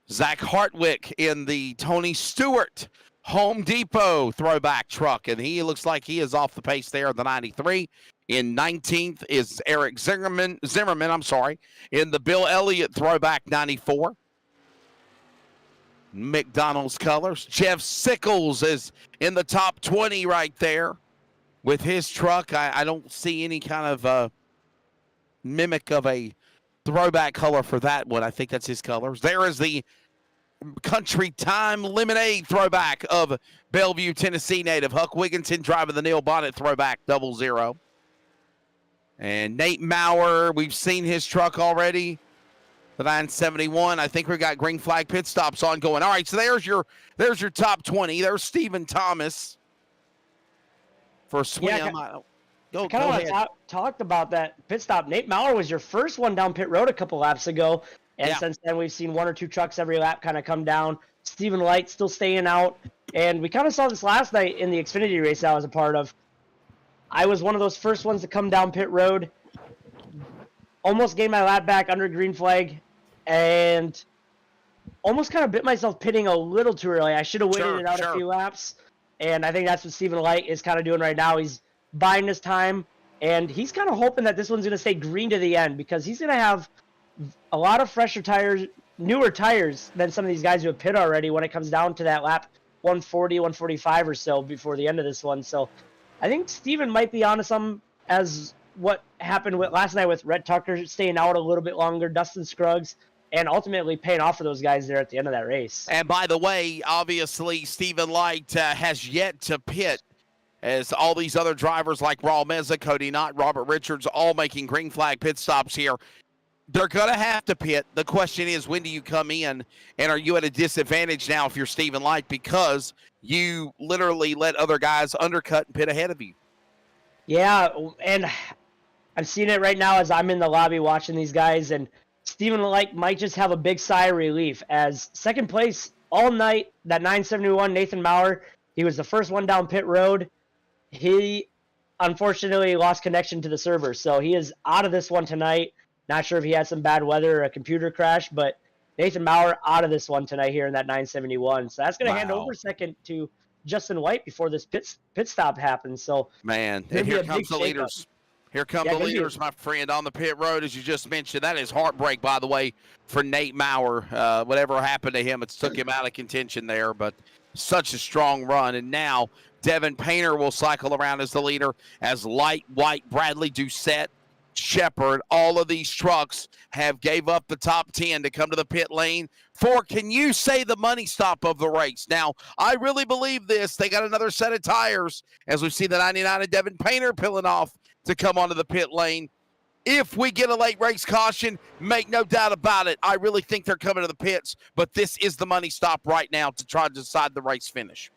Zach Hartwick in the Tony Stewart Home Depot throwback truck, and he looks like he is off the pace there in the 93. In 19th is Eric Zimmerman, in the Bill Elliott throwback 94. McDonald's colors. Jeff Sickles is in the top 20 right there with his truck. I don't see any kind of mimic of a throwback color for that one. I think that's his colors. There is the Country Time Lemonade throwback of Bellevue, Tennessee native Huck Wigginton driving the Neil Bonnet throwback 00. And Nate Maurer, we've seen his truck already. The 971. I think we got green flag pit stops ongoing. All right, so there's your top 20. There's Stephen Thomas for Swim. Yeah, go kind ahead. of talked about that pit stop. Nate Maurer was your first one down pit road a couple laps ago, and since then we've seen 1 or 2 trucks every lap kind of come down. Stephen Light still staying out, and we kind of saw this last night in the Xfinity race I was a part of. I was one of those first ones to come down pit road. Almost gained my lap back under green flag, and almost kind of bit myself pitting a little too early. I should have waited it out a few laps, and I think that's what Stephen Light is kind of doing right now. He's buying his time, and he's kind of hoping that this one's going to stay green to the end because he's going to have a lot of fresher tires, newer tires than some of these guys who have pit already when it comes down to that lap 140, 145 or so before the end of this one. So I think Stephen might be onto something as what happened with last night with Rhett Tucker staying out a little bit longer, Dustin Scruggs, and ultimately paying off for those guys there at the end of that race. And by the way, obviously, Stephen Light has yet to pit, as all these other drivers like Raul Meza, Cody Knott, Robert Richards, all making green flag pit stops here. They're going to have to pit. The question is, when do you come in, and are you at a disadvantage now if you're Stephen Light because you literally let other guys undercut and pit ahead of you? Yeah, and I'm seeing it right now as I'm in the lobby watching these guys, and Stephen Light might just have a big sigh of relief as second place all night, that 971 Nathan Maurer, he was the first one down pit road. He unfortunately lost connection to the server, so he is out of this one tonight. Not sure if he had some bad weather or a computer crash, but Nathan Maurer out of this one tonight here in that 971. So that's going to hand Wow. over second to Justin White before this pit stop happens. So Man, gonna and be here a big comes the shakeup. leaders. Here come Yeah, the gonna be a- leaders, my friend, on the pit road, as you just mentioned. That is heartbreak, by the way, for Nate Maurer. Whatever happened to him, it's took him out of contention there, but such a strong run. And now Devin Painter will cycle around as the leader, as Light, White, Bradley, Doucette, Shepard, all of these trucks have gave up the top 10 to come to the pit lane for, can you say, the money stop of the race. Now, I really believe this. They got another set of tires, as we see the 99 of Devin Painter peeling off to come onto the pit lane. If we get a late race caution, make no doubt about it, I really think they're coming to the pits, but this is the money stop right now to try to decide the race finish.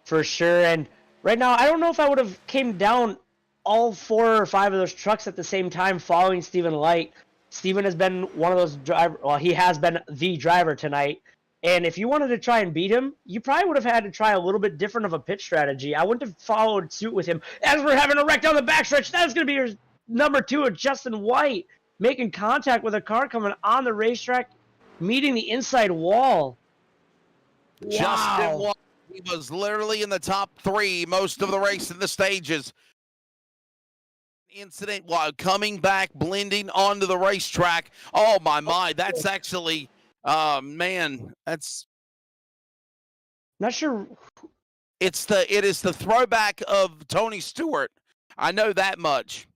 For sure. And right now, I don't know if I would have came down all 4 or 5 of those trucks at the same time following Stephen Light. Stephen has been one of those drivers. Well, he has been the driver tonight. And if you wanted to try and beat him, you probably would have had to try a little bit different of a pit strategy. I wouldn't have followed suit with him. As we're having a wreck down the backstretch, that's going to be your number 2 of Justin White, making contact with a car coming on the racetrack, meeting the inside wall. Justin Wow. White, he was literally in the top 3 most of the race in the stages. Incident while coming back, blending onto the racetrack. Oh my, that's actually, man, that's. Not sure. It is the throwback of Tony Stewart. I know that much.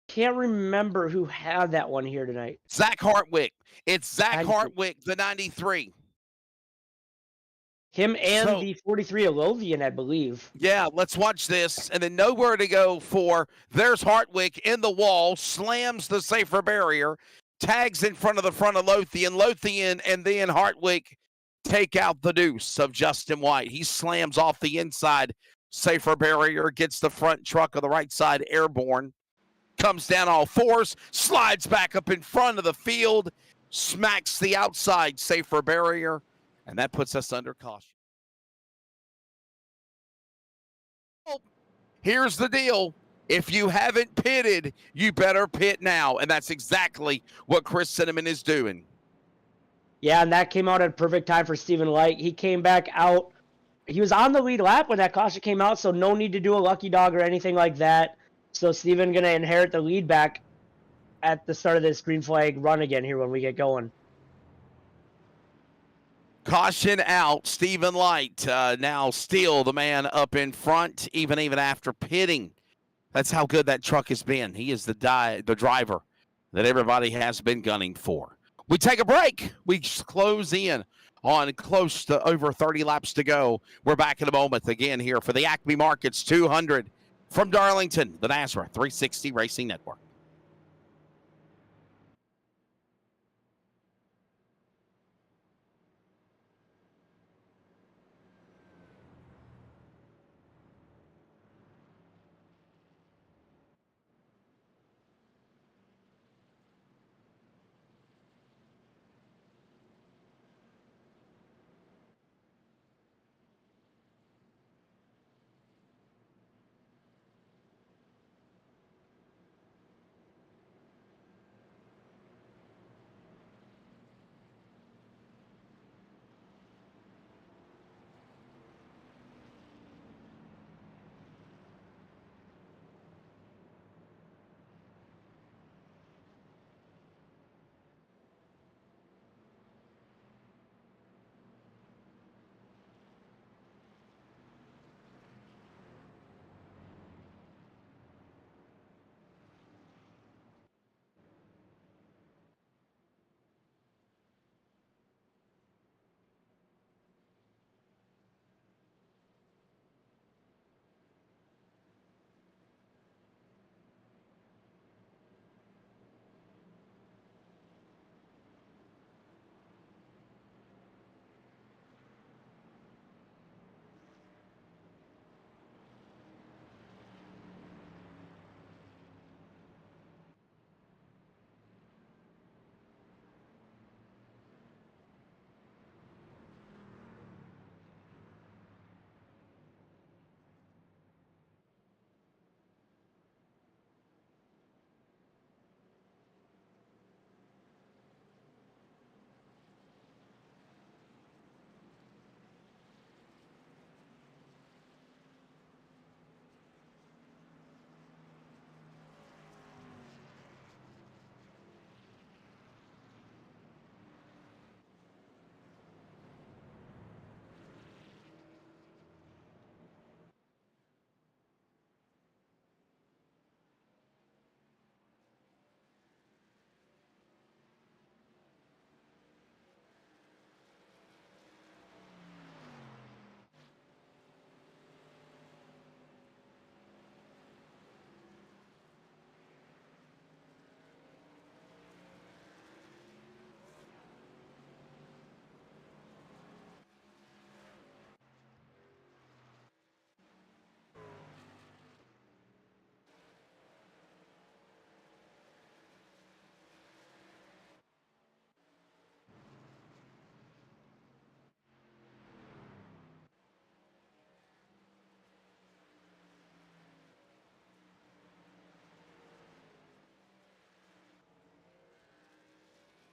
Can't remember who had that one here tonight. Zach Hartwick. It's Zach 93. Hartwick, the 93. Him and So- the 43 Olovian, I believe. Yeah, let's watch this. And then nowhere to go for. There's Hartwick in the wall, slams the safer barrier, tags in front of Lothian. Lothian and then Hartwick take out the deuce of Justin White. He slams off the inside safer barrier, gets the front truck of the right side airborne, comes down all 4s, slides back up in front of the field, smacks the outside safer barrier, and that puts us under caution. Here's the deal. If you haven't pitted, you better pit now. And that's exactly what Chris Cinnamon is doing. Yeah, and that came out at a perfect time for Stephen Light. He came back out. He was on the lead lap when that caution came out, so no need to do a lucky dog or anything like that. So Stephen going to inherit the lead back at the start of this green flag run again here when we get going. Caution out. Stephen Light now still the man up in front, even after pitting. That's how good that truck has been. He is the driver that everybody has been gunning for. We take a break. We close in on close to over 30 laps to go. We're back in a moment again here for the Acme Markets 200 from Darlington, the NASRA 360 Racing Network.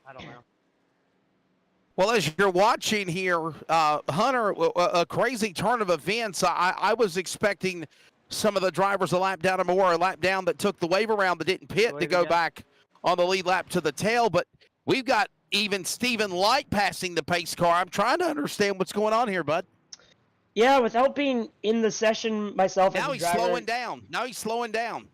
I don't know. Well, as you're watching here, Hunter, a crazy turn of events. I was expecting some of the drivers a lap down or more, a lap down that took the wave around that didn't pit to go back on the lead lap to the tail. But we've got even Stephen Light passing the pace car. I'm trying to understand what's going on here, bud. Yeah, without being in the session myself as Now a he's driver, slowing down. Now he's slowing down.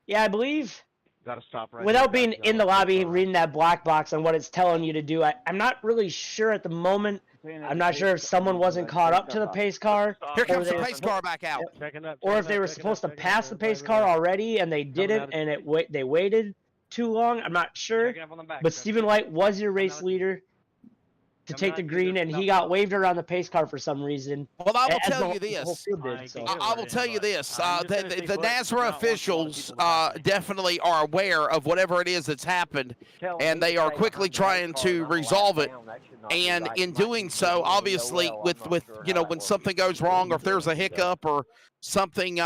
Yeah, I believe Got to stop right without there. being in the lobby and reading that black box on what it's telling you to do, I'm not really sure at the moment. I'm not sure if someone wasn't caught up to the pace car, Here or comes the they were pace car back out. or if they were supposed to pass the pace car already and they didn't, and they waited too long. I'm not sure. But Stephen Light was your race leader to take the green, and he got waved around the pace car for some reason. Well, I will as tell the- you the whole this. field did, so. I will tell you this. The NASRA officials definitely are aware of whatever it is that's happened, and they are quickly trying to resolve it. And in doing so, obviously, with when something goes wrong, or if there's a hiccup or something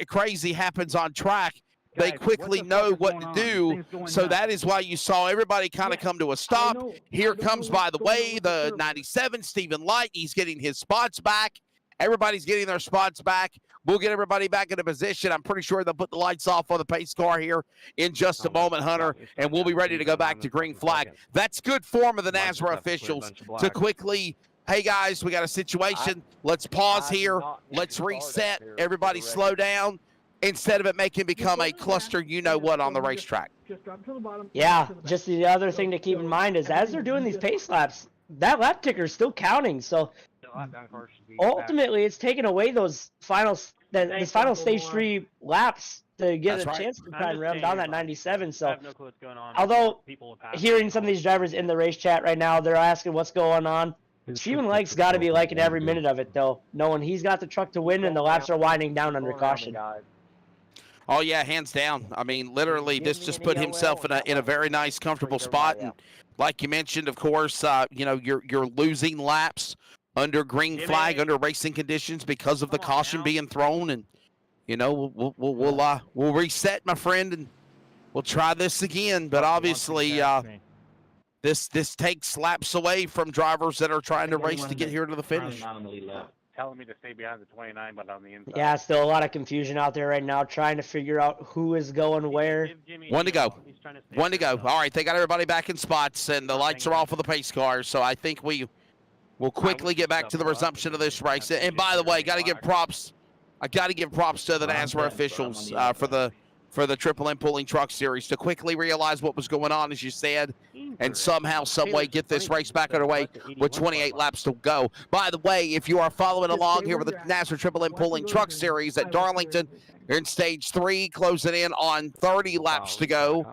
crazy happens on track, they quickly know what to do. So that is why you saw everybody kind of come to a stop. Here comes, by the way, the 97, Stephen Light. He's getting his spots back. Everybody's getting their spots back. We'll get everybody back into position. I'm pretty sure they'll put the lights off on the pace car here in just a moment, Hunter, and we'll be ready to go back to green flag. That's good form of the NASRA officials to quickly, hey, guys, we got a situation. Let's pause here. Let's reset. Everybody slow down, instead of it become a cluster you-know-what on the racetrack. Yeah, just the other thing to keep in mind is as they're doing these pace laps, that lap ticker is still counting. So ultimately, it's taking away those this final stage 3 laps to get That's a right. chance to try and rev down that 97. I So have no clue what's going on. although People have passed hearing some of these drivers in the race chat right now, they're asking what's going on. Stephen Lake's got to be liking every minute of it, though, knowing he's got the truck to win and the laps are winding down under caution. Oh yeah, hands down. I mean, literally, this just put himself in a very nice, comfortable spot. And like you mentioned, of course, you're losing laps under green flag, under racing conditions because of the caution being thrown. And we'll reset, my friend, and we'll try this again. But obviously, this takes laps away from drivers that are trying to race to get here to the finish. telling me to stay behind the 29, but on the inside. Yeah, still a lot of confusion out there right now, trying to figure out who is going where. One to go. One to go. All right, they got everybody back in spots, and the lights are off of the pace cars. So I think we will quickly get back to the resumption of this race. And by the way, got to give props. I got to give props to the NASRA officials for the Triple M Pulling Truck Series to quickly realize what was going on, as you said, and somehow, some way get this race back underway with 28 laps to go. By the way, if you are following along here with the NASRA Triple M Pulling Truck Series at Darlington, you're in Stage 3, closing in on 30 laps to go,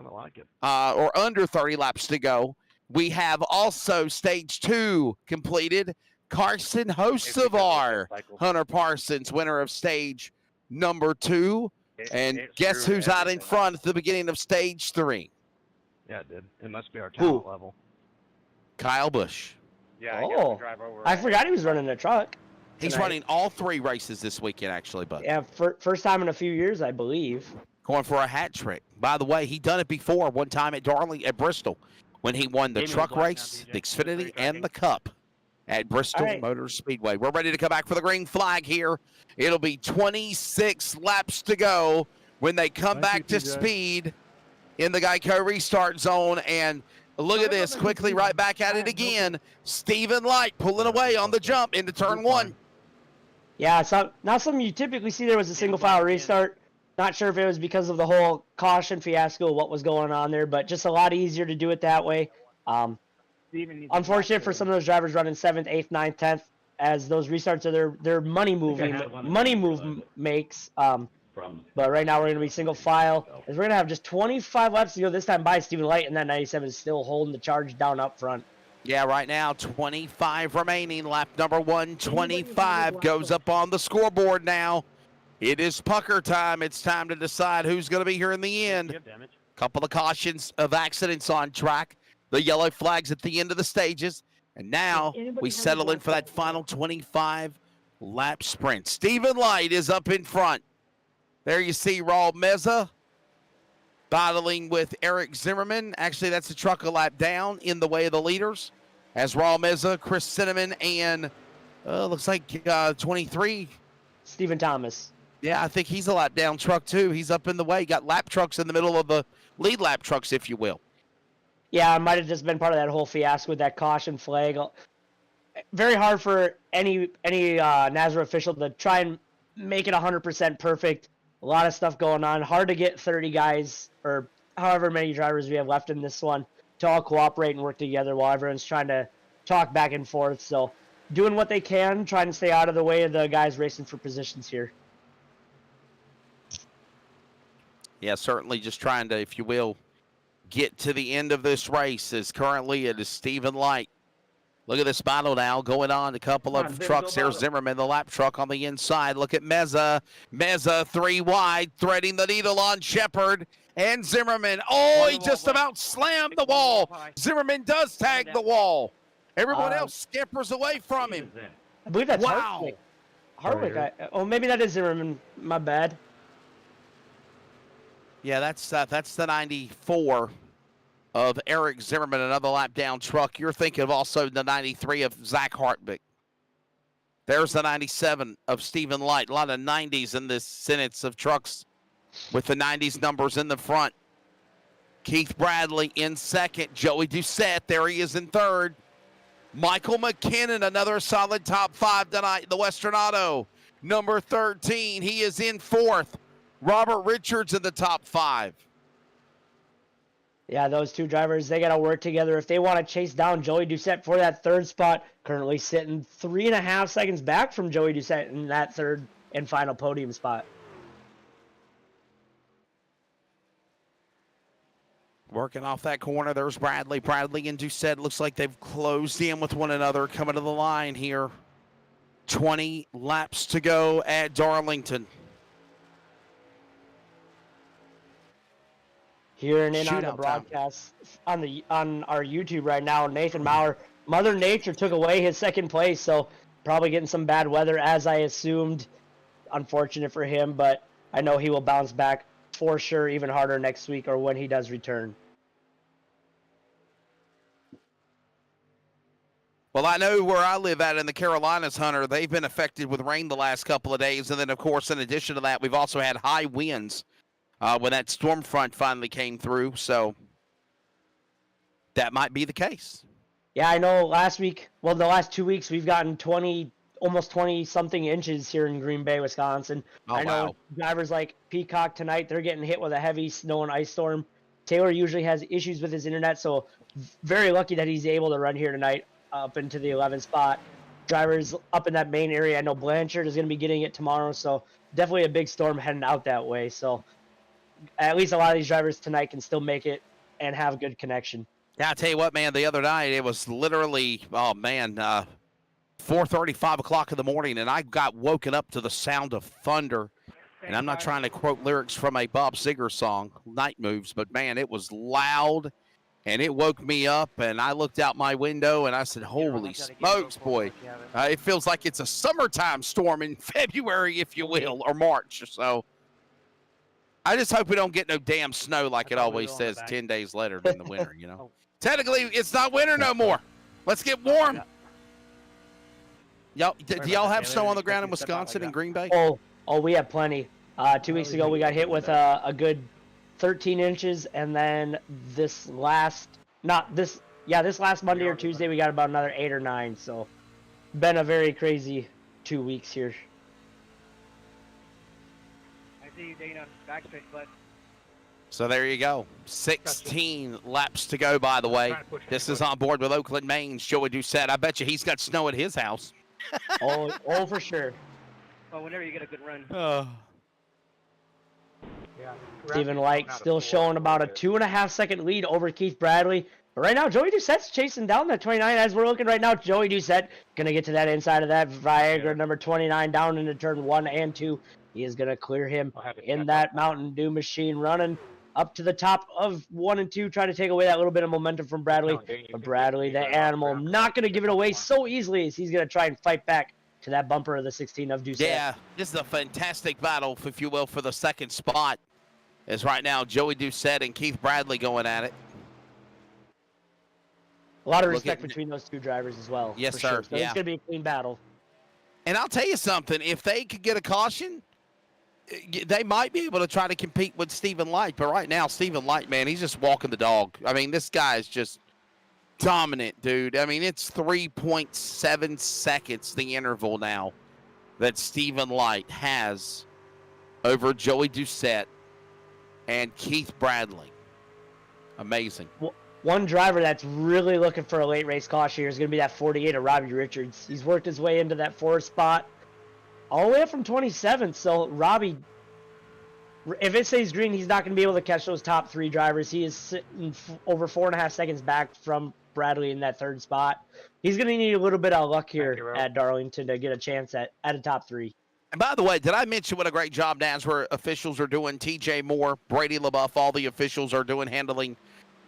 or under 30 laps to go. We have also Stage 2 completed. Carson Hocevar, Hunter Parsons, winner of Stage number 2. And guess who's out in front at the beginning of Stage 3? Yeah, it did. It must be our talent level. Kyle Busch. Yeah, Oh, I forgot he was running a truck. He's tonight. running all 3 races this weekend, actually, bud. Yeah, first time in a few years, I believe. Going for a hat trick. By the way, he done it before one time at Bristol when he won the truck race, the Xfinity, and the Cup at Bristol Motor Speedway. We're ready to come back for the green flag here. It'll be 26 laps to go when they come back to speed in the Geico restart zone. And look at this, quickly right back at it again. Stephen Light pulling away on the jump into turn 1. Yeah, so not something you typically see. There was a single file restart. Not sure if it was because of the whole caution fiasco, what was going on there, but just a lot easier to do it that way. Unfortunate for some of those drivers running 7th, 8th, 9th, 10th, as those restarts are their money move makes. But right now we're going to be single file, as we're going to have just 25 laps to go this time by Stephen Light, and that 97 is still holding the charge down up front. Yeah, right now 25 remaining. Lap number 125 goes up on the scoreboard now. It is pucker time. It's time to decide who's going to be here in the end. Couple of cautions of accidents on track. The yellow flags at the end of the stages. And now we settle in for that final 25-lap sprint. Stephen Light is up in front. There you see Raul Meza battling with Eric Zimmerman. Actually, that's a truck a lap down in the way of the leaders. As Raul Meza, Chris Cinnamon, and looks like 23. Stephen Thomas. Yeah, I think he's a lap down truck too. He's up in the way. Got lap trucks in the middle of the lead lap trucks, if you will. Yeah, it might have just been part of that whole fiasco with that caution flag. Very hard for any NASRA official to try and make it 100% perfect. A lot of stuff going on. Hard to get 30 guys or however many drivers we have left in this one to all cooperate and work together while everyone's trying to talk back and forth. So doing what they can, trying to stay out of the way of the guys racing for positions here. Yeah, certainly just trying to, if you will, get to the end of this race. As currently it is Stephen Light. Look at this battle now going on. A couple of trucks there. Zimmerman, the lap truck on the inside. Look at Meza. Meza 3 wide, threading the needle on Shepard and Zimmerman. Oh, he just about slammed the wall. Zimmerman does tag the wall. Everyone else scampers away from him. I believe that's Wow. Hardwick. Maybe that is Zimmerman. My bad. Yeah, that's the 94 of Eric Zimmerman, another lap down truck. You're thinking of also the 93 of Zach Hartwick. There's the 97 of Stephen Light. A lot of 90s in this sentence of trucks with the 90s numbers in the front. Keith Bradley in second. Joey Doucette, there he is in third. Michael McKinnon, another solid top 5 tonight in the Western Auto. Number 13, he is in fourth. Robert Richards in the top 5. Yeah, those two drivers, they got to work together if they want to chase down Joey Doucette for that third spot. Currently sitting 3.5 seconds back from Joey Doucette in that third and final podium spot. Working off that corner, there's Bradley. Bradley and Doucette looks like they've closed in with one another coming to the line here. 20 laps to go at Darlington. Hearing in on the broadcast on our YouTube right now, Nathan Maurer, Mother Nature took away his second place, so probably getting some bad weather as I assumed. Unfortunate for him, but I know he will bounce back for sure even harder next week or when he does return. Well, I know where I live at in the Carolinas, Hunter, they've been affected with rain the last couple of days. And then, of course, in addition to that, we've also had high winds when that storm front finally came through. So that might be the case. Yeah, I know the last 2 weeks we've gotten almost 20-something inches here in Green Bay, Wisconsin. Oh, I know wow. drivers like Peacock tonight, they're getting hit with a heavy snow and ice storm. Taylor usually has issues with his internet, so very lucky that he's able to run here tonight up into the 11th spot. Drivers up in that main area, I know Blanchard is going to be getting it tomorrow, so definitely a big storm heading out that way. So at least a lot of these drivers tonight can still make it and have a good connection. Yeah, I tell you what, man, the other night it was literally, 4:30, 5 o'clock in the morning, and I got woken up to the sound of thunder. And I'm not trying to quote lyrics from a Bob Seger song, Night Moves, but, man, it was loud, and it woke me up, and I looked out my window, and I said, holy smokes, boy. It feels like it's a summertime storm in February, if you will, or March. So I just hope we don't get no damn snow like it always says 10 days later in the winter, you know. Technically, it's not winter no more. Let's get warm. Do y'all have snow on the ground in Wisconsin and Green Bay? Oh, we have plenty. 2 weeks ago, we got hit with a good 13 inches, and then this last Monday or Tuesday, we got about another 8 or 9. So, been a very crazy 2 weeks here. I see you, Dana. Backstretch, bud. So there you go. 16 laps to go, by the way. This is On Board with Oakland, Maine's Joey Doucette. I bet you he's got snow at his house. oh, for sure. Well, whenever you get a good run. Stephen Light still showing about a 2.5 second lead over Keith Bradley. But right now, Joey Doucette's chasing down that 29. As we're looking right now, Joey Doucette going to get to that inside of that Viagra number 29 down into turn 1 and 2. He is going to clear him in that Mountain Dew machine, running up to the top of 1 and 2, trying to take away that little bit of momentum from Bradley. But Bradley, the animal, not going to give it away so easily as he's going to try and fight back to that bumper of the 16 of Doucette. Yeah, this is a fantastic battle, if you will, for the second spot. As right now, Joey Doucette and Keith Bradley going at it. A lot of Look respect at- between those two drivers as well. Yes, for sir. Sure. So Yeah. it's going to be a clean battle. And I'll tell you something. If they could get a caution, they might be able to try to compete with Stephen Light. But right now, Stephen Light, man, he's just walking the dog. I mean, this guy is just dominant, dude. I mean, it's 3.7 seconds, the interval now, that Stephen Light has over Joey Doucette and Keith Bradley. Amazing. One driver that's really looking for a late race caution here is going to be that 48 of Robbie Richards. He's worked his way into that 4th spot all the way up from 27th. So Robbie, if it stays green, he's not going to be able to catch those top 3 drivers. He is sitting over 4.5 seconds back from Bradley in that 3rd spot. He's going to need a little bit of luck here at Darlington to get a chance at a top 3. And by the way, did I mention what a great job NASRA officials are doing? TJ Moore, Brady LaBeouf, all the officials are doing handling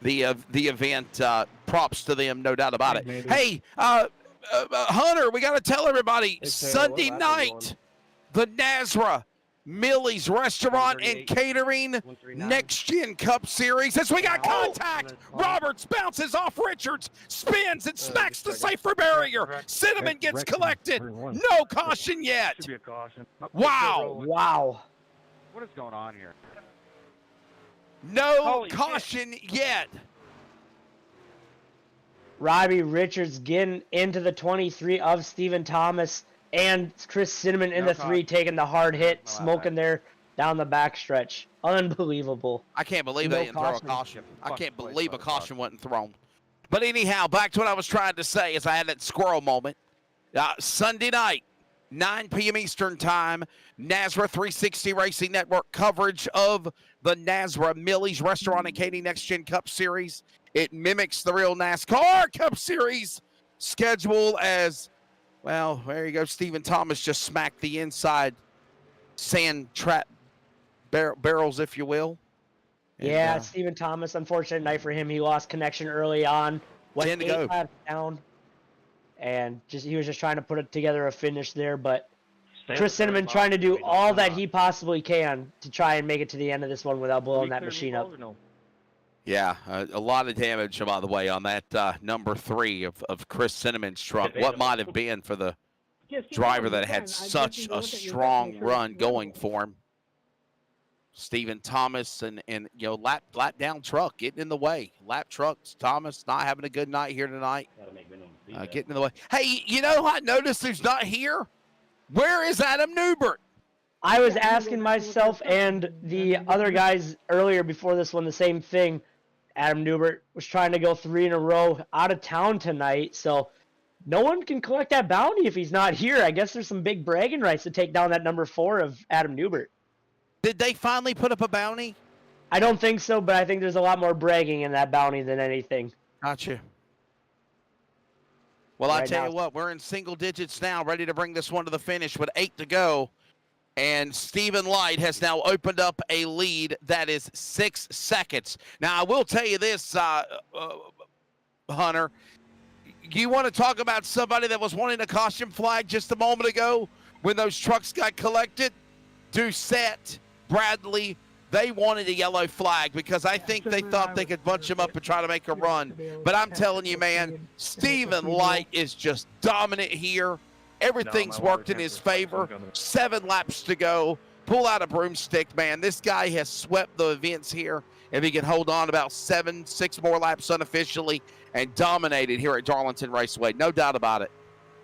the event. Props to them, no doubt about it. Hey, Hunter, we got to tell everybody, Sunday night, the NASRA Millie's Restaurant and Catering Next Gen Cup Series. As we got contact, Roberts bounces off Richards, spins and smacks the safer barrier. Cinnamon gets collected. No caution yet. Should be a caution. Wow. Wow. What is going on here? No Holy caution yet. Robbie Richards getting into the 23 of Stephen Thomas and Chris Cinnamon in No the 3, taking the hard hit, smoking there down the backstretch. Unbelievable. I can't believe No they didn't throw a caution. caution. I Fucking can't place believe by a the caution wasn't thrown. But anyhow, back to what I was trying to say as I had that squirrel moment. Sunday night, 9 p.m. Eastern Time, NASRA 360 Racing Network coverage of the NASRA Millie's Restaurant and Catering Next Gen Cup Series. It mimics the real NASCAR Cup Series schedule as, well, there you go. Stephen Thomas just smacked the inside sand trap barrels, if you will. And, Yeah, Stephen Thomas, unfortunate night for him. He lost connection early on. Went 10 to 8 go. laps down. And he was just trying to put it together a finish there. But Chris Cinnamon trying to do all that he possibly can to try and make it to the end of this one without blowing that machine up. Yeah, a lot of damage, by the way, on that number 3 of Chris Cinnamon's truck. What might have been for the driver that had such a strong run going for him. Stephen Thomas and you know, lap down truck getting in the way. Lap trucks, Thomas not having a good night here tonight. Getting in the way. Hey, you know I noticed who's not here? Where is Adam Newbert? I was asking myself and the other guys earlier before this one the same thing. Adam Newbert was trying to go 3 in a row out of town tonight, so no one can collect that bounty if he's not here. I guess there's some big bragging rights to take down that number 4 of Adam Newbert. Did they finally put up a bounty? I don't think so, but I think there's a lot more bragging in that bounty than anything. Gotcha. Well, I Right tell now- you what, we're in single digits now, ready to bring this one to the finish with 8 to go. And Stephen Light has now opened up a lead that is 6 seconds. Now, I will tell you this, Hunter. You want to talk about somebody that was wanting a caution flag just a moment ago when those trucks got collected? Doucette, Bradley, they wanted a yellow flag because I think they thought they could bunch him up and try to make a run. But I'm telling you, man, Stephen Light is just dominant here. Everything's worked in his favor. 7 laps to go. Pull out a broomstick, man. This guy has swept the events here. If he can hold on about 6 more laps unofficially and dominated here at Darlington Raceway. No doubt about it.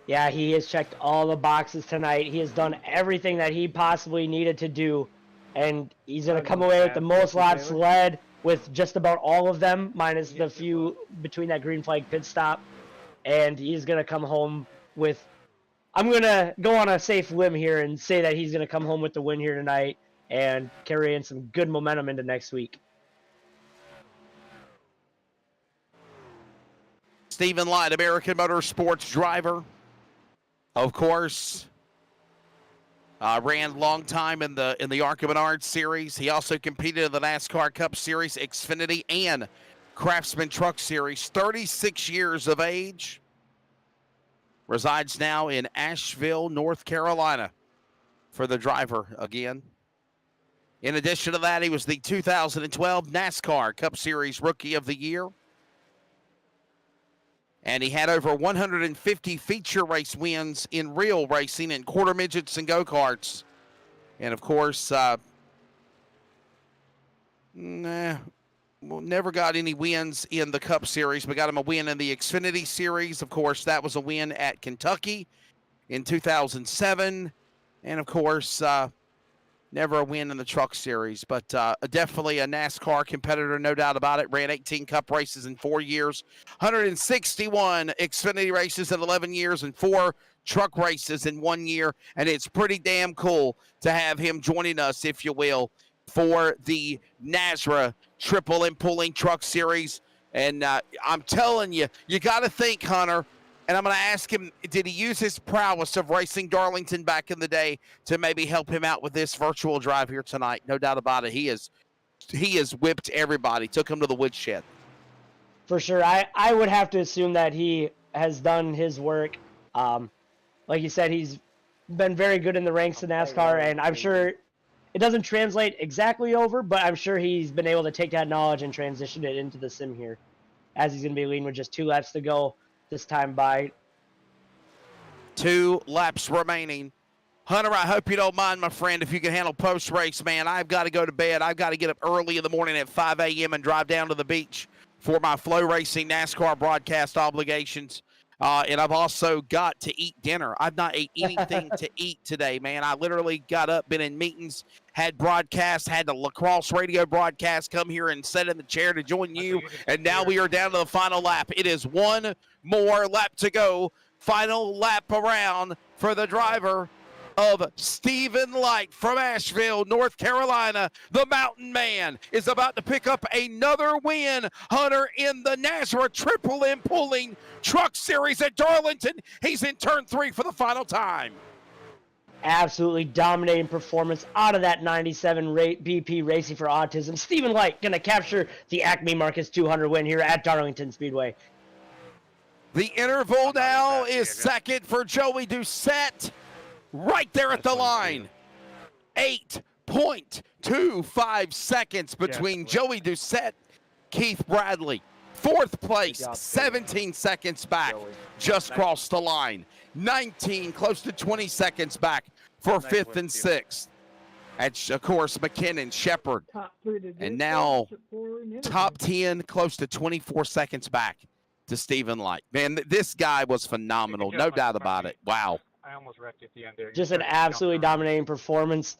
Yeah, he has checked all the boxes tonight. He has done everything that he possibly needed to do. And he's going to come away with the most laps led with just about all of them, minus the few between that green flag pit stop. And he's going to come home with... I'm going to go on a safe limb here and say that he's going to come home with the win here tonight and carry in some good momentum into next week. Stephen Light, American Motorsports driver. Of course, ran long time in the ARCA Menard Series. He also competed in the NASCAR Cup Series, Xfinity, and Craftsman Truck Series. 36 years of age. Resides now in Asheville, North Carolina for the driver again. In addition to that, he was the 2012 NASCAR Cup Series Rookie of the Year. And he had over 150 feature race wins in real racing and quarter midgets and go-karts. And, of course, never got any wins in the Cup Series, but got him a win in the Xfinity Series. Of course, that was a win at Kentucky in 2007. And, of course, never a win in the Truck Series, but definitely a NASCAR competitor, no doubt about it. Ran 18 Cup races in 4 years, 161 Xfinity races in 11 years, and 4 truck races in 1 year. And it's pretty damn cool to have him joining us, if you will, for the NASRA Triple M Pulling Truck Series. And I'm telling you, you got to think, Hunter, and I'm going to ask him, did he use his prowess of racing Darlington back in the day to maybe help him out with this virtual drive here tonight? No doubt about it. He has whipped everybody, took him to the woodshed. For sure. I would have to assume that he has done his work. Like you said, he's been very good in the ranks of NASCAR, and I'm sure it doesn't translate exactly over, but I'm sure he's been able to take that knowledge and transition it into the sim here, as he's going to be leading with just 2 laps to go this time by. 2 laps remaining. Hunter, I hope you don't mind, my friend, if you can handle post-race, man. I've got to go to bed. I've got to get up early in the morning at 5 a.m. and drive down to the beach for my Flow Racing NASCAR broadcast obligations. And I've also got to eat dinner. I've not ate anything to eat today, man. I literally got up, been in meetings, had broadcasts, had the lacrosse radio broadcast, come here and sit in the chair to join you. And now we are down to the final lap. It is 1 more lap to go. Final lap around for the driver of Stephen Light from Asheville, North Carolina. The Mountain Man is about to pick up another win, Hunter, in the NASRA Triple M Pulling Truck Series at Darlington. He's in turn 3 for the final time. Absolutely dominating performance out of that 97 BP Racing for Autism. Stephen Light going to capture the Acme Marcus 200 win here at Darlington Speedway. The interval now is second for Joey Doucette. Right there at the line. 8.25 seconds between Joey Doucette, Keith Bradley. 4th place, 17 seconds back, just crossed the line. 19, close to 20 seconds back for 5th and 6th. That's, of course, McKinnon, Shepard. And now top 10, close to 24 seconds back to Stephen Light. Man, this guy was phenomenal, no doubt about it. Wow. I almost wrecked at the end there. Just an absolutely dominating performance.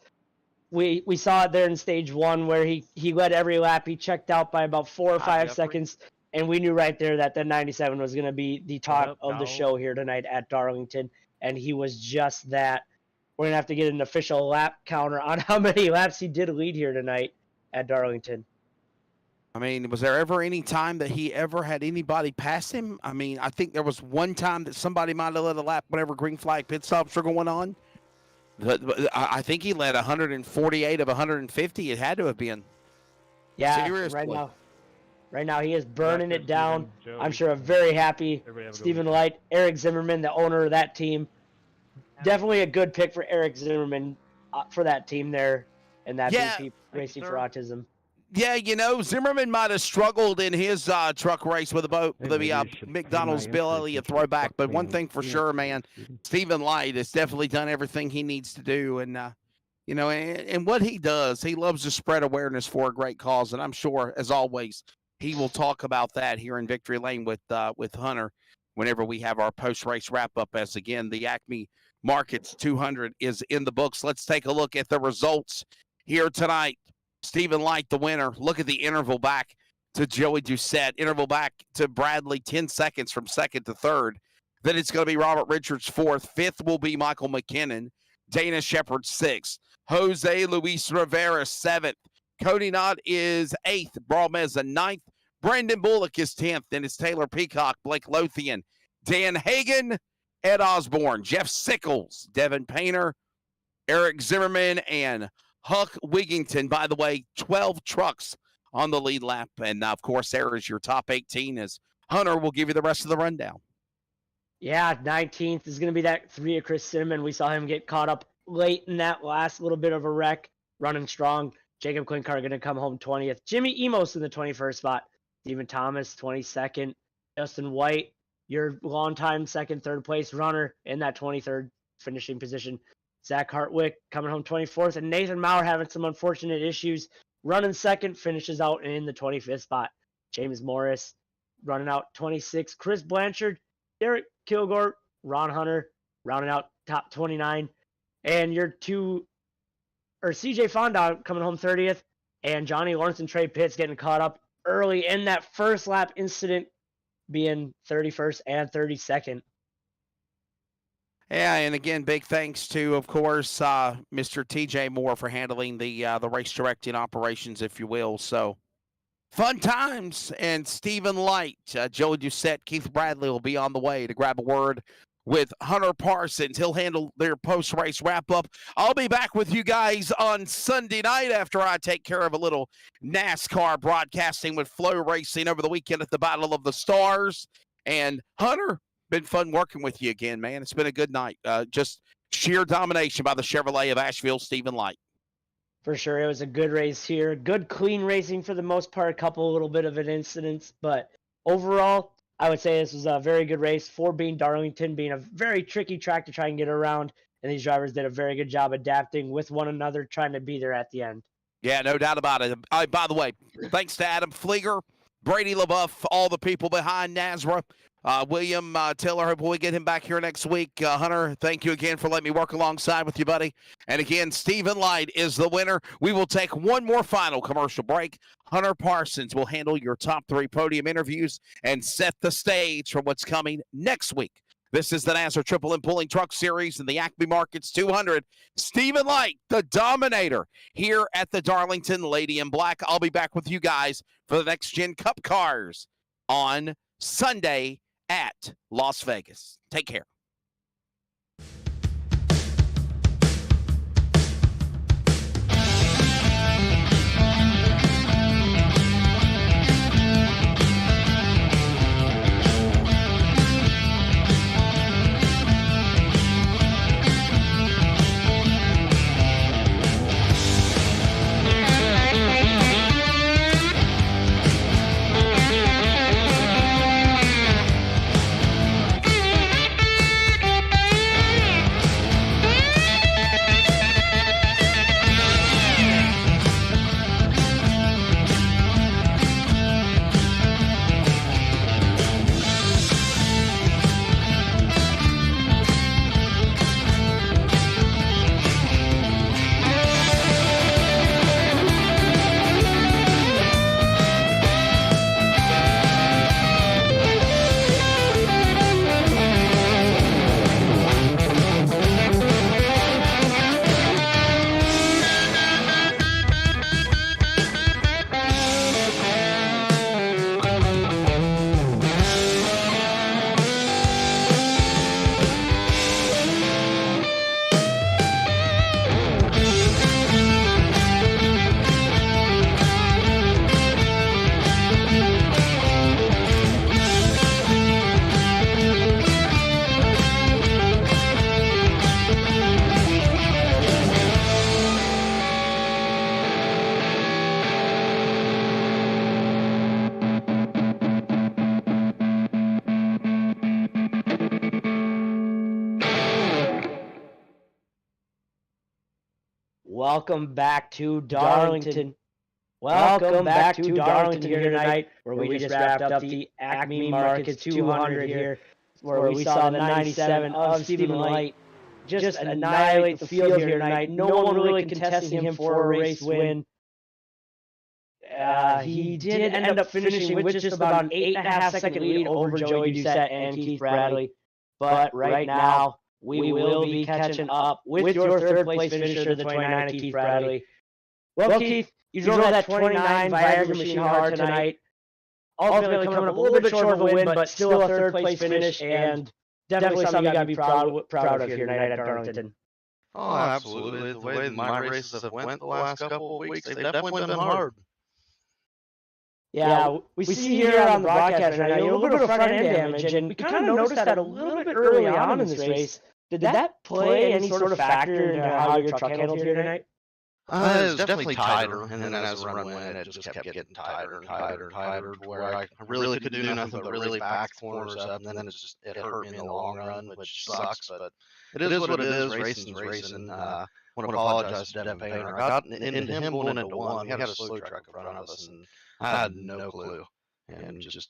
We saw it there in stage 1 where he led every lap. He checked out by about 4 or 5 seconds, and we knew right there that the 97 was going to be the talk of the show here tonight at Darlington, and he was just that. We're going to have to get an official lap counter on how many laps he did lead here tonight at Darlington. I mean, was there ever any time that he ever had anybody pass him? I mean, I think there was one time that somebody might have led a lap whenever green flag pit stops were going on. But I think he led 148 of 150. It had to have been. Yeah, seriously. Right now he is burning it down. I'm sure a very happy Stephen Light, Eric Zimmerman, the owner of that team. Definitely a good pick for Eric Zimmerman for that team there and that BP Racing for Autism. Yeah, you know, Zimmerman might have struggled in his truck race with the McDonald's Bill Elliott throwback, but one thing for sure, man, Stephen Light has definitely done everything he needs to do, and you know, and what he does, he loves to spread awareness for a great cause, and I'm sure, as always, he will talk about that here in Victory Lane with Hunter whenever we have our post-race wrap-up, as again, the Acme Markets 200 is in the books. Let's take a look at the results here tonight. Stephen Light, the winner. Look at the interval back to Joey Doucette. Interval back to Bradley, 10 seconds from 2nd to 3rd. Then it's going to be Robert Richards 4th. 5th will be Michael McKinnon. Dana Shepard 6th. Jose Luis Rivera 7th. Cody Knott is 8th. Brameza 9th. Brandon Bullock is 10th. Then it's Taylor Peacock, Blake Lothian, Dan Hagan, Ed Osborne, Jeff Sickles, Devin Painter, Eric Zimmerman, and Huck Wigington. By the way, 12 trucks on the lead lap. And, of course, there is your top 18 as Hunter will give you the rest of the rundown. Yeah, 19th is going to be that 3 of Chris Cinnamon. We saw him get caught up late in that last little bit of a wreck, running strong. Jacob Klinkar going to come home 20th. Jimmy Emos in the 21st spot. Stephen Thomas, 22nd. Justin White, your longtime second, third place runner in that 23rd finishing position. Zach Hartwick coming home 24th. And Nathan Maurer having some unfortunate issues. Running second, finishes out in the 25th spot. James Morris running out 26th. Chris Blanchard, Derek Kilgore, Ron Hunter rounding out top 29. And your CJ Fonda coming home 30th. And Johnny Lawrence and Trey Pitts getting caught up early in that first lap incident, being 31st and 32nd. Yeah, and again, big thanks to, of course, Mr. TJ Moore for handling the race directing operations, if you will. So, fun times. And Stephen Light, Joe Doucette, Keith Bradley will be on the way to grab a word with Hunter Parsons. He'll handle their post-race wrap-up. I'll be back with you guys on Sunday night after I take care of a little NASCAR broadcasting with Flow Racing over the weekend at the Battle of the Stars. And Hunter, been fun working with you again, man. It's been a good night. Just sheer domination by the Chevrolet of Asheville, Stephen Light. For sure, it was a good race here. Good, clean racing for the most part. A couple little bit of an incidents, but overall, I would say this was a very good race. For being Darlington, being a very tricky track to try and get around, and these drivers did a very good job adapting with one another, trying to be there at the end. Yeah, no doubt about it. By the way, thanks to Adam Flieger, Brady LaBeouf, all the people behind NASRA. William Taylor, hope we get him back here next week. Hunter, thank you again for letting me work alongside with you, buddy. And again, Stephen Light is the winner. We will take one more final commercial break. Hunter Parsons will handle your top 3 podium interviews and set the stage for what's coming next week. This is the NASCAR Triple M Pulling Truck Series and the Acme Markets 200. Stephen Light, the Dominator, here at the Darlington Lady in Black. I'll be back with you guys for the Next Gen Cup Cars on Sunday at Las Vegas. Take care. Welcome back to Darlington. Welcome back to Darlington here tonight, where we just wrapped up the Acme Markets 200 here, where we saw the 97 of Stephen Light just annihilate the field here tonight. No one really contesting him for a race win. He did end up finishing with just about an 8.5-second lead over Joey Doucette and Keith Bradley. But right now, we will be catching up with your third place finisher, the 29 of Keith Bradley. Well, Keith, you drove that 29 Viagra machine hard tonight. Ultimately coming up a little bit short of a win, but still a third place finish, and definitely something you got to be proud of here tonight at Darlington. Oh, absolutely. The way my races have went the last couple of weeks, they've definitely been hard. Yeah, we see here on the broadcast right now, a little bit of front end damage, and we kind of noticed that a little bit early on in this race. Did that play any sort of factor into how your truck handled here tonight? It was definitely tighter, and then as the run went, it just kept getting tighter and tighter and tighter to where I really couldn't do nothing but really back the corners up, and then it hurt me in the long run, which sucks, but it is what it is. Racing's racing. I want to apologize to Devin Painter. I got into him going into one. We had a slow truck in front of us, and I had no clue, and just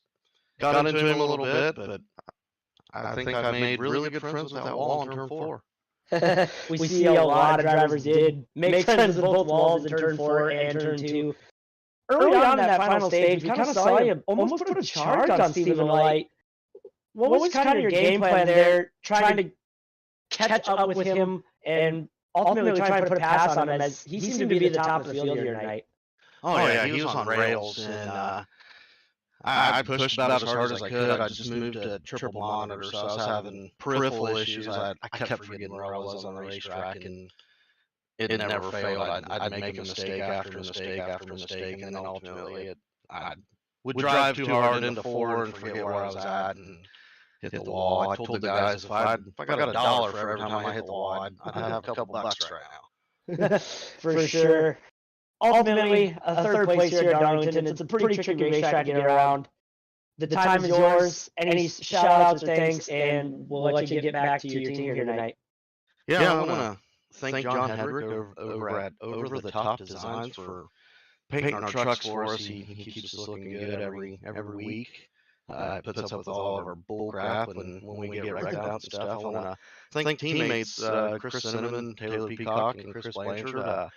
got into him a little bit, but I think I've made really good friends with that wall in turn 4. we see a lot of drivers did make friends with both walls in turn 4 and turn 2. Early on in that final stage, we kind of saw you almost put a charge on Stephen Light. What was kind of your game plan there, trying to catch up with him and ultimately trying to put a pass on him, as he seemed to be at the top of the field here tonight? Oh yeah, he was on rails, and I pushed about as hard as I could. I just moved to triple monitor, so I was having peripheral issues. I kept forgetting where I was on the racetrack, and it never failed. I'd make a mistake after mistake after mistake, and then ultimately I would drive too hard into 4 and forget where I was at and hit the wall. I told the guys if I got $1 for every time I hit the wall, I'd have a couple bucks right now. For sure. Ultimately, a third place here at Darlington. It's a pretty tricky racetrack to get around. The time is yours. Any shout-outs or thanks, and we'll let you get back to your team here tonight. Yeah, I want to thank John Hedrick over at Over the Top Designs for painting our trucks for us. He keeps us looking good every week. Puts up with all of our bull crap when we get wrecked out and stuff. I want to thank teammates Chris Cinnamon, Taylor Peacock, and Chris Blanchard.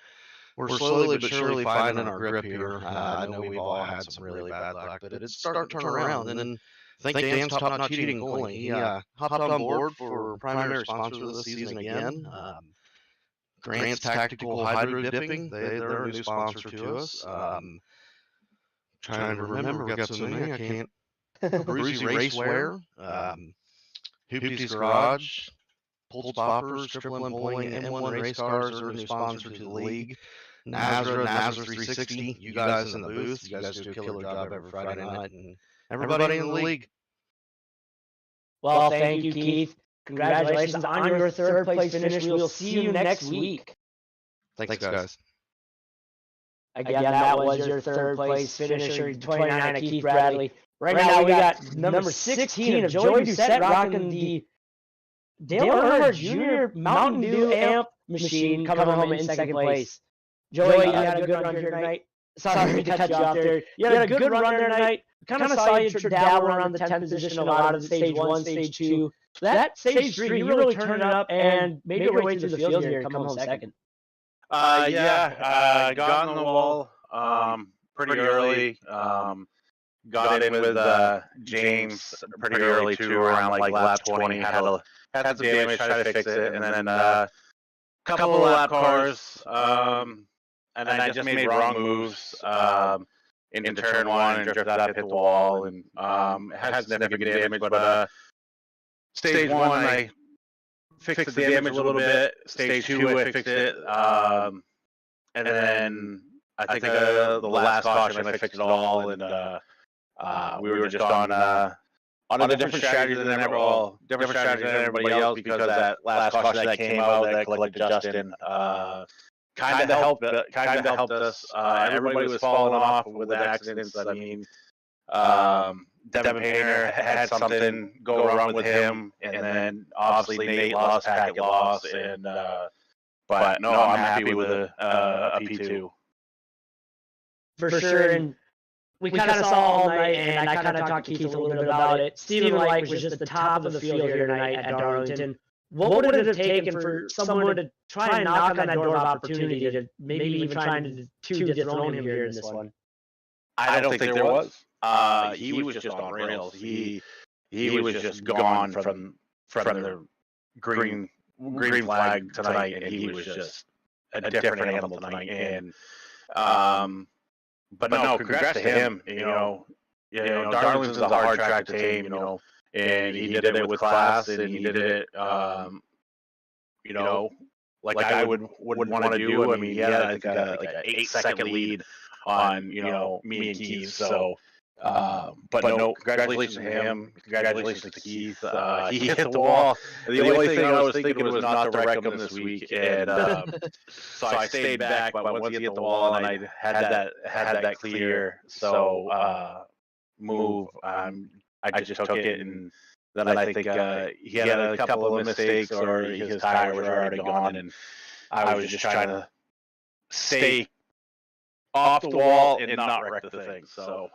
We're slowly but surely finding our grip here. I know we've all had some really bad luck, but it's starting to turn around. And then thank Dan's Top Not Cheating Pulling. He hopped on board for primary sponsor this season again. Grant's Tactical Hydro Dipping. They're a new sponsor to us. Trying to remember, we got so many I can't. Brucey Racewear, Hoopty's Garage, Pulse Poppers, Triple M Pulling, M1 Race Cars are a new sponsor to the league. Nazra 360, you guys in the booth, you guys do a killer job every Friday night, and everybody in the league. Well, thank you, Keith. Congratulations on your third place finish. We'll see you next week. Thanks, guys. Again, that was your third place finisher, 29 of Keith Bradley. Right now, we got number 16 of Joey Doucette rocking the Dale Earnhardt Jr. Mountain Dew amp machine coming home in second place. Joey, you had a good run here tonight. Sorry to cut you off there. You had a good run there tonight. Kind of saw you dabble around the 10th position a lot of stage 1, stage 2. That stage 3, you really turned it up and made your way through the field here and come home second. I got on the wall pretty early. Got in with James pretty early too, around like lap 20. Had some damage, tried to fix it, and then a couple of lap cars. And I just made wrong moves into turn 1 and drifted up, hit the wall, and it had significant damage. But stage 1, I fixed the damage a little bit. Stage 2, I fixed it, and then I think the last caution I fixed it all, and we were just on a different strategy than everybody else, because that last caution that came out that collected Justin kind of helped us. Everybody was falling off with accidents. I mean, Devin Painter had something go wrong with him, and then obviously Nate lost, Packett lost, and but no, I'm happy with a P2. For sure, and we kind of saw all night, and I kind of talked to Keith a little bit about it. Stephen Light was just the top of the field here tonight at Darlington. What would it have taken for someone to try and knock on that door of opportunity to maybe even trying to dethrone him here in this one? I don't think there was. He was just on rails. He was just gone from the green flag tonight, and he was just a different animal tonight. And but no, congrats to him. You know, Darlington's a hard track to tame. You know, and he did it with class, and he did it. You know, like I would want to do. I mean, he had like an 8-second lead on me and Keith. So But no, congratulations to him. Congratulations to Keith. He hit the wall. The only thing I was thinking was not to wreck him this week, and so I stayed back. But once he hit the wall, and I had that clear, so move. I just took it, and then I think he had a couple of mistakes, or his tires were already gone, and I was just trying to stay off the wall and not wreck the thing. So.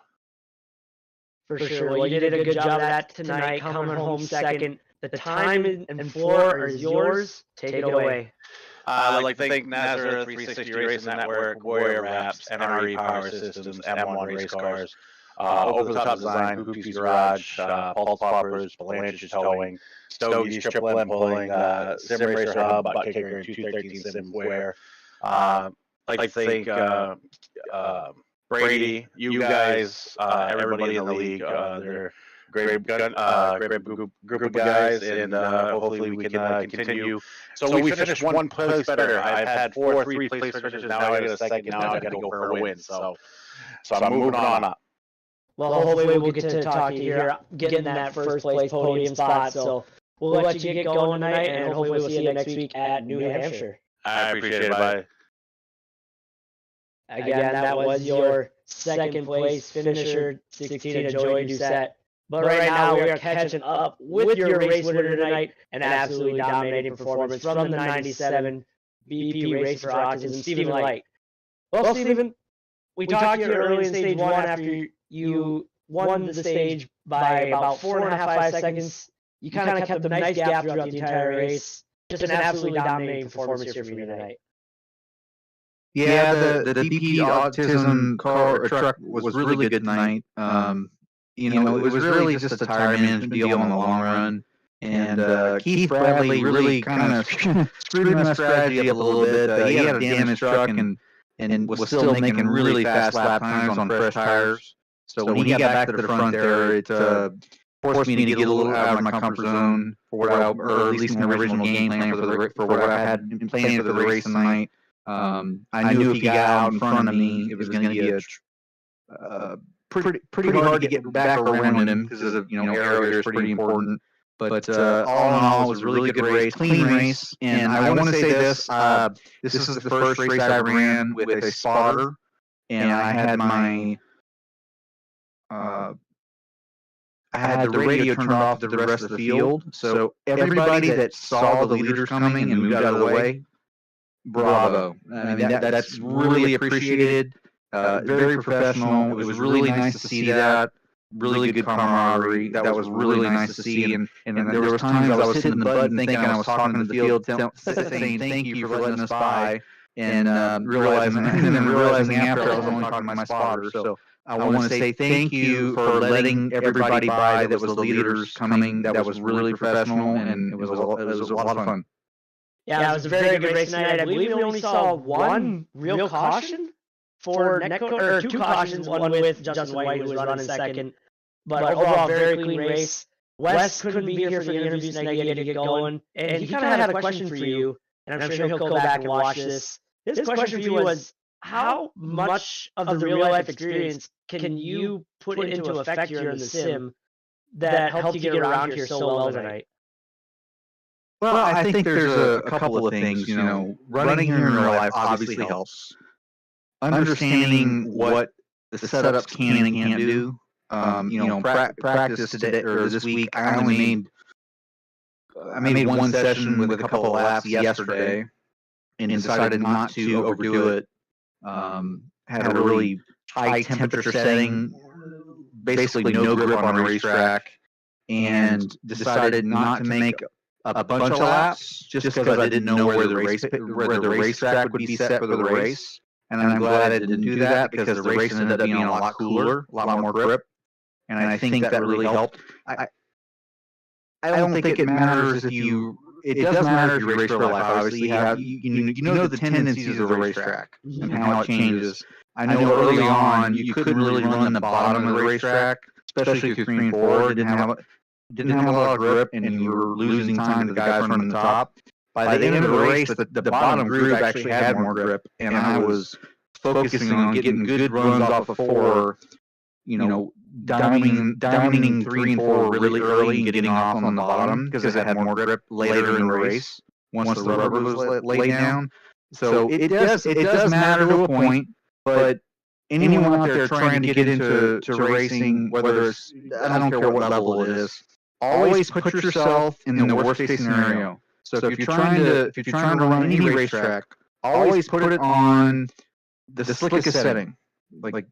For sure. Well, you did a good job of that tonight, coming home second. The time and floor is yours. Take it away. I'd like to thank Nazareth 360 Racing Network, Warrior Wraps, NRE Power Systems, M1 Race Cars, Over the Top Design, Hoopy's Garage, Pulse Poppers, Blanchard's Towing, Stogie's Triple M Pulling, Sim Racer Hub, Butt Kicker, and 213 Sim Wear. I'd like to thank Brady, you guys, everybody in the league. They're great group of guys, and hopefully we can continue. So we finished one place better. I've had 3 place finishes. Now I got a second. Now I got to go for a win. So I'm moving on up. Well, hopefully we'll get to talk to you here, getting that first place podium spot. So we'll let you get going tonight, and hopefully we'll see you next week at New Hampshire. I appreciate it. Bye. Again, that was your second place finisher, 16 of Joey Doucette. But right now, we are catching up with your race winner tonight, an absolutely dominating performance from the 97 BP Race for Autism, Stephen Light. Well, Stephen, we talked to you early in stage 1 after you won the stage by about 4.5 seconds. You kind of kept a nice gap throughout the entire race. Just an absolutely dominating performance here from you tonight. Yeah, the DP Autism car or truck was really good tonight. It was really just a tire management deal in the long run. And Keith Bradley really kind of screwed my strategy up a little bit. He had a damaged truck and was still making really fast lap times on fresh tires. So when he got back to the front there, it forced me to get a little out of my comfort zone or at least my original game plan for what I had planned for the race tonight. I knew if he got out in front of me, it was going to be pretty hard to get back around him because area is pretty important. But all in all, it was a really good race, clean race. And I want to say this: this is the first race I ran with a spotter, and I had my I had the radio turned off to the rest of the field. So everybody that saw the leaders coming and moved out of the way, bravo. I mean, that's really appreciated. Very professional. It was really nice to see that. Really good camaraderie. That was really nice to see. And there was times I was hitting the button thinking I was talking to the field, saying thank you for letting us by, and realizing after I was only talking to my spotter. So I want to say thank you for letting everybody by that was the leaders coming. That was really professional, and it was a lot of fun. Yeah, it was a very good race tonight. I believe we only saw one real caution for Netcode, or 2 cautions, one with Justin White, who was running second. But overall, very clean race. Wes couldn't be here for the interviews tonight. He had to get going. And he kind of had a question for you, and I'm sure he'll go back and watch this. His question for you was, how much of the real-life experience can you put into effect here in the sim that helped you get around here so well tonight? Well, I think there's a couple of things. Running here in real life obviously helps. Understanding what the setups can and can't do. Practice today or this week, I made one session with a couple of laps yesterday, and decided not to overdo it. Had a really high temperature setting, basically no grip on the racetrack, and decided not to make a bunch of laps just because I didn't know where the racetrack would be set for the race. And I'm glad I didn't do that because the race ended up being a lot cooler, a lot more grip. And I think that really helped. I don't think it matters if you. It does matter if you race real life. Obviously, you know the tendencies of the racetrack and how it changes. I know early on you couldn't really run the bottom of the racetrack, especially if you're 3 and 4. Didn't have a lot of grip, and you were losing time to the guys running the top. By the end of the race, the bottom group actually had more grip, and I was focusing on getting good runs off of 4. diamonding 3 and 4 really early and getting off on the bottom because it had more grip later in the race once the rubber was laid down. So it does matter to a point, but anyone out there trying to get into racing, whether it's, I don't care what level it is, always put yourself in the worst case scenario. So if you're trying to run any racetrack, always put it on the slickest setting, like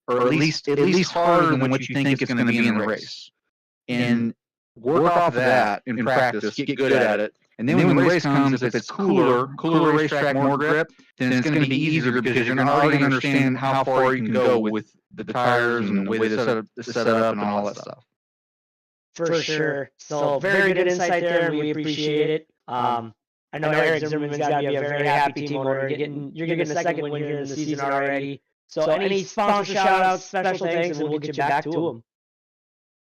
or at least harder than what you think it's going to be in the race, and work off of that in practice. Get good at it, and then when the race comes, if it's cooler racetrack, more grip, then it's going to be easier because you're already going to understand how far you can go with the tires and the way they set up and all that stuff. For sure. So very good insight there, and we appreciate it. I know Eric Zimmerman's got to be a very happy team owner. You're getting a second win here in the season already. So any sponsor shout-outs, special thanks, and we'll get you back to them.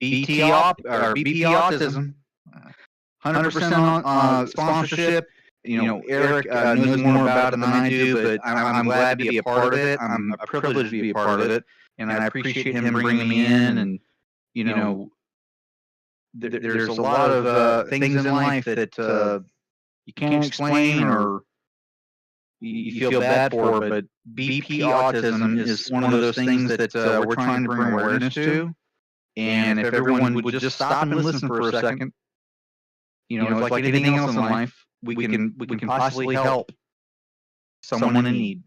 BP Autism, 100% on sponsorship. Eric knows more about it than I do, but I'm glad to be a part of it. I'm privileged to be a part of it, and I appreciate him bringing me in. And there's a lot of things in life that you can't explain or you feel bad for, but BP Autism is one of those things that we're trying to bring awareness to. And if everyone would just stop and listen for a second, like anything else in life, we can possibly help someone in need.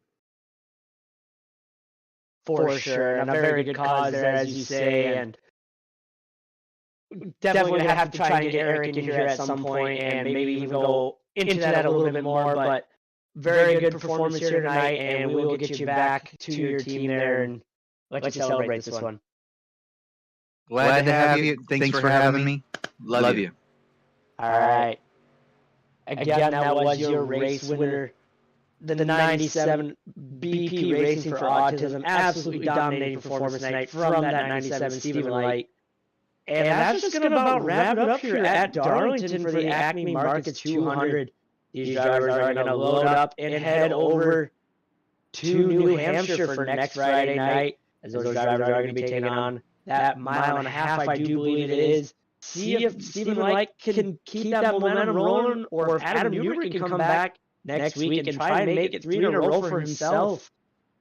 For sure, and a very good cause there, as you say, and definitely going to have to try and get Eric in here at some point, and maybe even go into that a little bit more. But very good performance here tonight, and we will get you back to your team there and let you celebrate this one. Glad to have you. Thanks for having me. Love you. All right. Again, that was your race winner, the 97 BP Racing for Autism. Absolutely dominating performance tonight from that 97 Stephen Light. And that's just going to about wrap it up here at Darlington for the Acme Markets 200. These drivers are going to load up and head over to New Hampshire for next Friday night, as those drivers are going to be taking on that mile and a half, I do believe it is. See if Stephen Light can keep that momentum rolling, or if Adam Newberg can come back next week and try and make it 3 in a row for himself.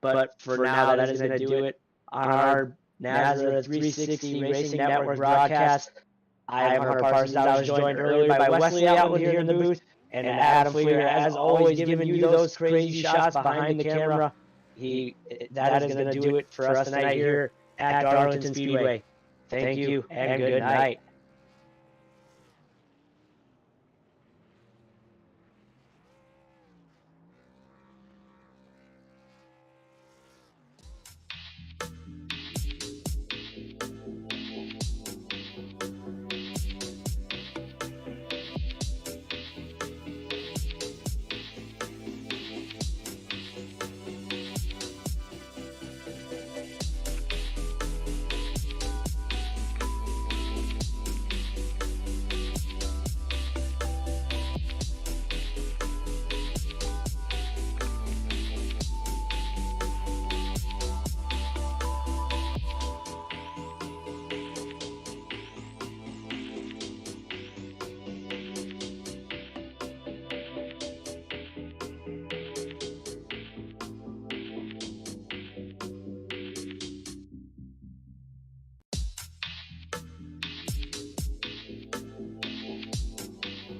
But for now, that is going to do it on our Nazareth 360 Racing Network broadcast. I am Hunter Parsons. I was joined earlier by Wesley Outland here in the booth, and Adam Fleer, as always, giving you those crazy shots behind the camera. That is going to do it for us tonight here at Darlington Speedway. Thank you, and good night.